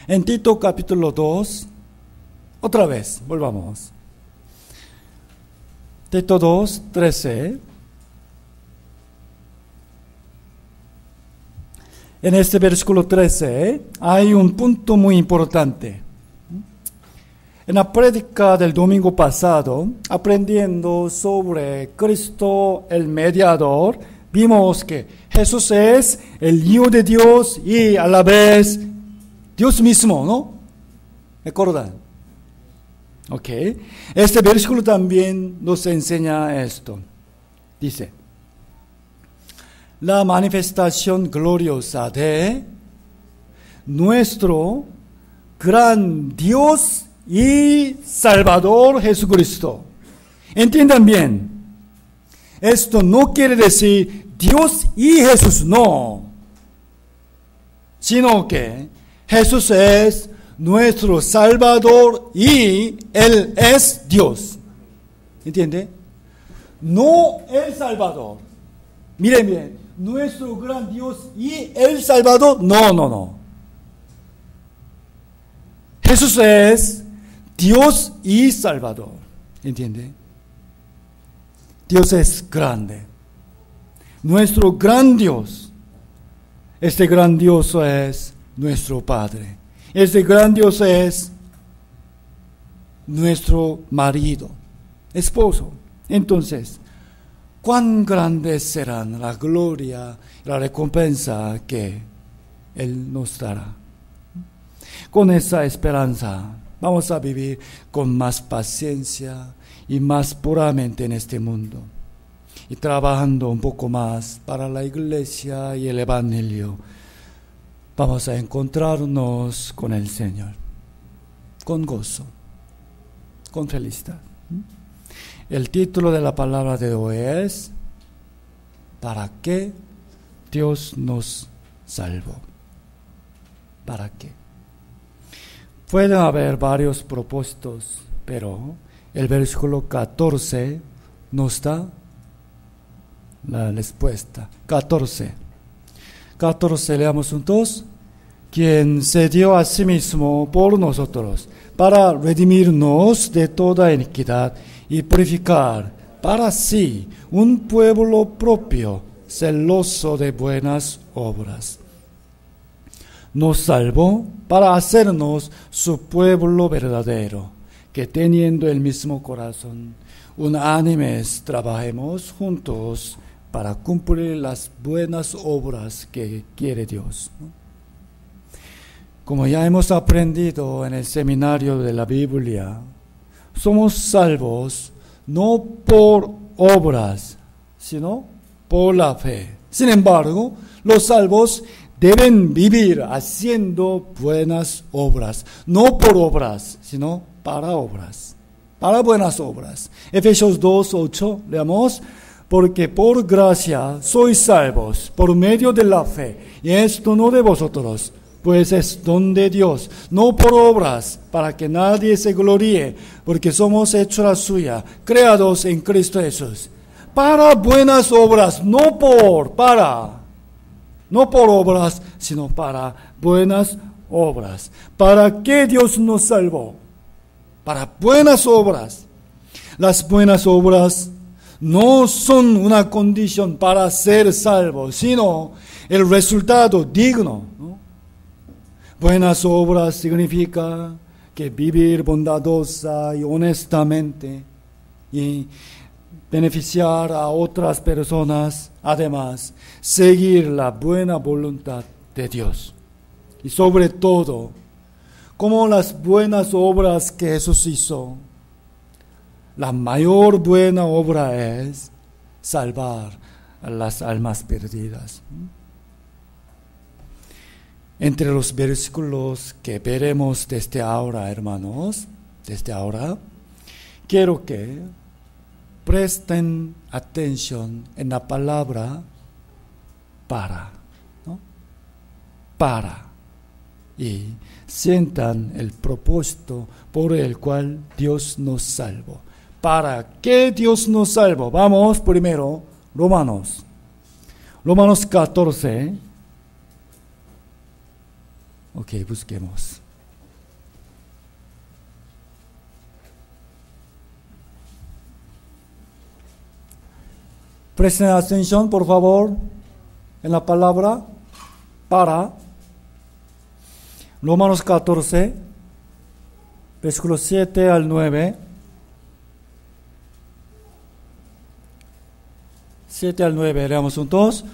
en Tito capítulo 2, otra vez, volvamos. Tito 2, 13. En este versículo 13 hay un punto muy importante. En la prédica del domingo pasado, aprendiendo sobre Cristo el mediador, vimos que Jesús es el Hijo de Dios y a la vez Dios mismo, ¿no? ¿Recuerdan? Ok. Este versículo también nos enseña esto. Dice: la manifestación gloriosa de nuestro gran Dios y Salvador Jesucristo. Entiendan bien. Esto no quiere decir Dios y Jesús, no. Sino que Jesús es nuestro Salvador y Él es Dios. ¿Entiende? No el Salvador. Miren bien, nuestro gran Dios y el Salvador, no. Jesús es Dios y Salvador. ¿Entiende? Dios es grande. Nuestro gran Dios. Este gran Dios es nuestro Padre. Este gran Dios es nuestro marido, esposo. Entonces, cuán grande serán la gloria y la recompensa que Él nos dará. Con esa esperanza vamos a vivir con más paciencia y más puramente en este mundo, y trabajando un poco más para la iglesia y el evangelio. Vamos a encontrarnos con el Señor, con gozo, con felicidad. El título de la palabra de hoy es: ¿para qué Dios nos salvó? ¿Para qué? Pueden haber varios propósitos, pero el versículo 14 nos da la respuesta. 14, leamos juntos. Quien se dio a sí mismo por nosotros, para redimirnos de toda iniquidad y purificar para sí un pueblo propio, celoso de buenas obras. Nos salvó para hacernos su pueblo verdadero, que teniendo el mismo corazón, unánimes trabajemos juntos para cumplir las buenas obras que quiere Dios. Como ya hemos aprendido en el seminario de la Biblia, somos salvos no por obras, sino por la fe. Sin embargo, los salvos deben vivir haciendo buenas obras, no por obras, sino para obras, para buenas obras. Efesios 2:8, leamos: porque por gracia sois salvos por medio de la fe, y esto no de vosotros, pues es don de Dios, no por obras, para que nadie se gloríe, porque somos hechura suya, creados en Cristo Jesús, para buenas obras, no por obras, sino para buenas obras. ¿Para qué Dios nos salvó? Para buenas obras. Las buenas obras no son una condición para ser salvo, sino el resultado digno, ¿no? Buenas obras significa que vivir bondadosa y honestamente y beneficiar a otras personas, además, seguir la buena voluntad de Dios. Y sobre todo, como las buenas obras que Jesús hizo, la mayor buena obra es salvar a las almas perdidas. Entre los versículos que veremos desde ahora, hermanos, desde ahora, quiero que presten atención en la palabra para, ¿no? Para. Y sientan el propósito por el cual Dios nos salvó. ¿Para qué Dios nos salvó? Vamos primero, Romanos 14. Ok, busquemos. Presten atención, por favor, en la palabra para. Romanos 14, versículos 7 al 9. 7 al 9, leamos juntos.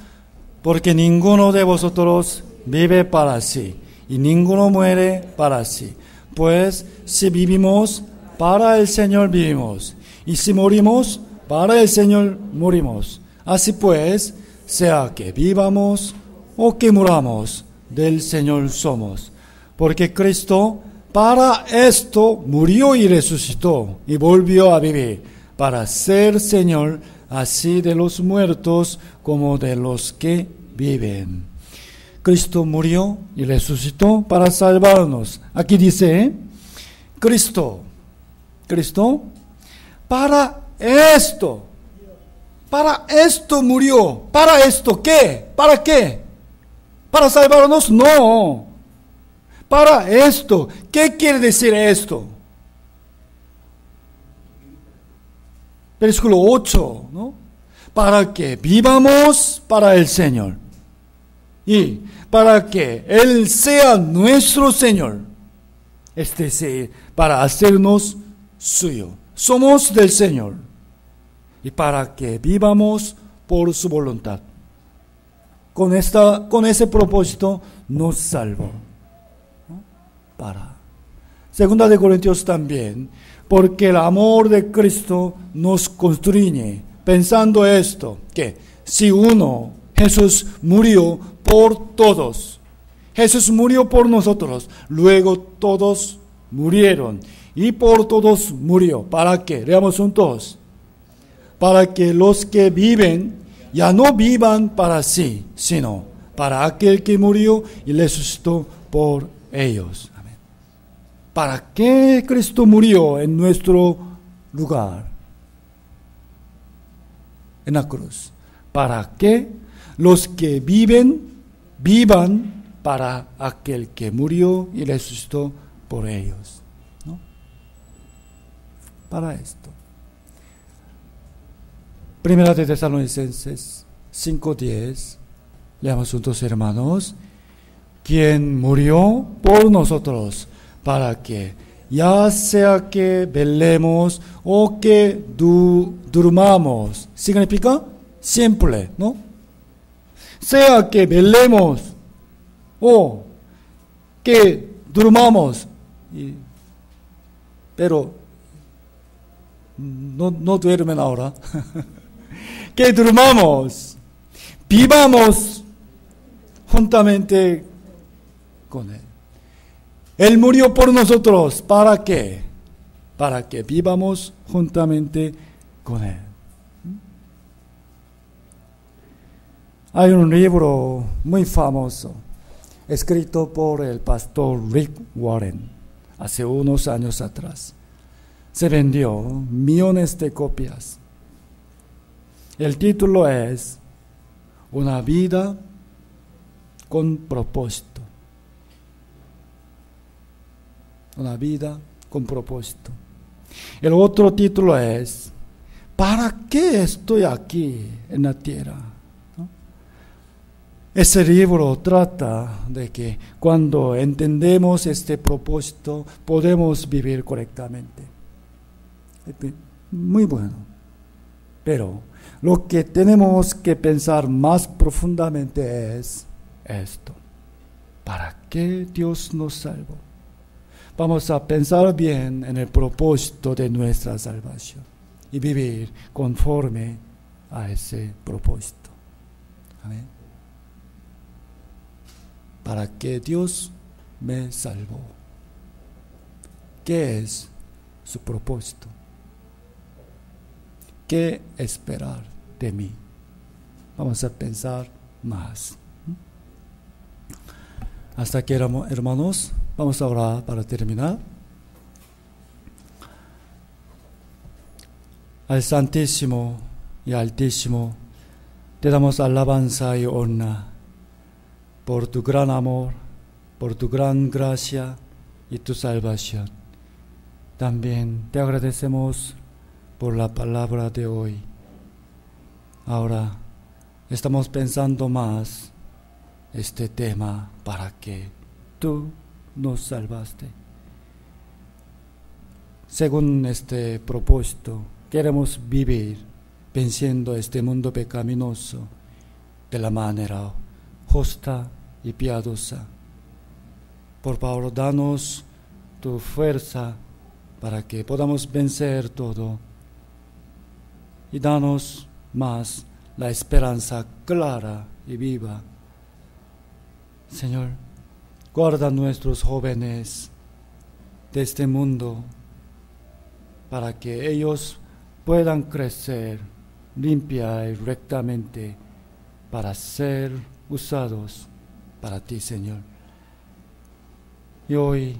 Porque ninguno de vosotros vive para sí, y ninguno muere para sí. Pues si vivimos, para el Señor vivimos, y si morimos, para el Señor morimos. Así pues, sea que vivamos o que muramos, del Señor somos. Porque Cristo para esto murió y resucitó y volvió a vivir, para ser Señor así de los muertos como de los que viven. Cristo murió y resucitó para salvarnos. Aquí dice, Cristo, para esto murió. ¿Para esto qué? ¿Para qué? ¿Para salvarnos? No. Para esto. ¿Qué quiere decir esto? Versículo 8, ¿no? Para que vivamos para el Señor. Y para que Él sea nuestro Señor. Es decir, para hacernos suyo. Somos del Señor. Y para que vivamos por su voluntad. Con ese propósito nos salvó. ¿No? Para. Segunda de Corintios también. Porque el amor de Cristo nos constriñe. Pensando esto, que si Jesús murió por todos. Jesús murió por nosotros. Luego todos murieron. Y por todos murió. ¿Para qué? Leamos juntos. Para que los que viven ya no vivan para sí, sino para aquel que murió y resucitó por ellos. Amén. ¿Para qué Cristo murió en nuestro lugar? En la cruz. Para que los que vivan para aquel que murió y resucitó por ellos. ¿No? Para esto. Primera de Tesalonicenses 5:10. Leamos juntos, hermanos. Quien murió por nosotros, para que ya sea que velemos o que durmamos. Significa siempre, ¿no? Sea que velemos o que durmamos. Pero no duermen ahora. Que durmamos, vivamos juntamente con Él. Él murió por nosotros. ¿Para qué? Para que vivamos juntamente con Él. Hay un libro muy famoso, escrito por el pastor Rick Warren, hace unos años atrás. Se vendió millones de copias. El título es Una vida con propósito. Una vida con propósito. El otro título es ¿para qué estoy aquí en la tierra? ¿No? Ese libro trata de que cuando entendemos este propósito podemos vivir correctamente. Muy bueno. Pero lo que tenemos que pensar más profundamente es esto. ¿Para qué Dios nos salvó? Vamos a pensar bien en el propósito de nuestra salvación y vivir conforme a ese propósito. Amén. ¿Para qué Dios me salvó? ¿Qué es su propósito? ¿Qué esperar de mí? Vamos a pensar más. Hasta aquí, hermanos, vamos a orar para terminar. Al Santísimo y Altísimo, te damos alabanza y honra por tu gran amor, por tu gran gracia y tu salvación. También te agradecemos por la palabra de hoy. Ahora estamos pensando más este tema, para que tú nos salvaste. Según este propósito, queremos vivir venciendo este mundo pecaminoso de la manera justa y piadosa. Por favor, danos tu fuerza para que podamos vencer todo y danos más la esperanza clara y viva. Señor, guarda a nuestros jóvenes de este mundo para que ellos puedan crecer limpia y rectamente para ser usados para ti, Señor. Y hoy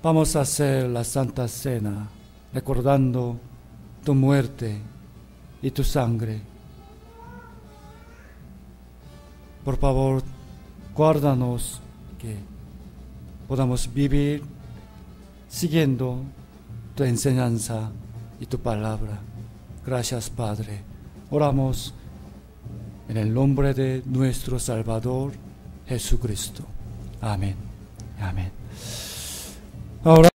vamos a hacer la Santa Cena recordando tu muerte y tu sangre. Por favor, guárdanos que podamos vivir siguiendo tu enseñanza y tu palabra. Gracias, Padre. Oramos en el nombre de nuestro Salvador Jesucristo. Amén. Amén. Ahora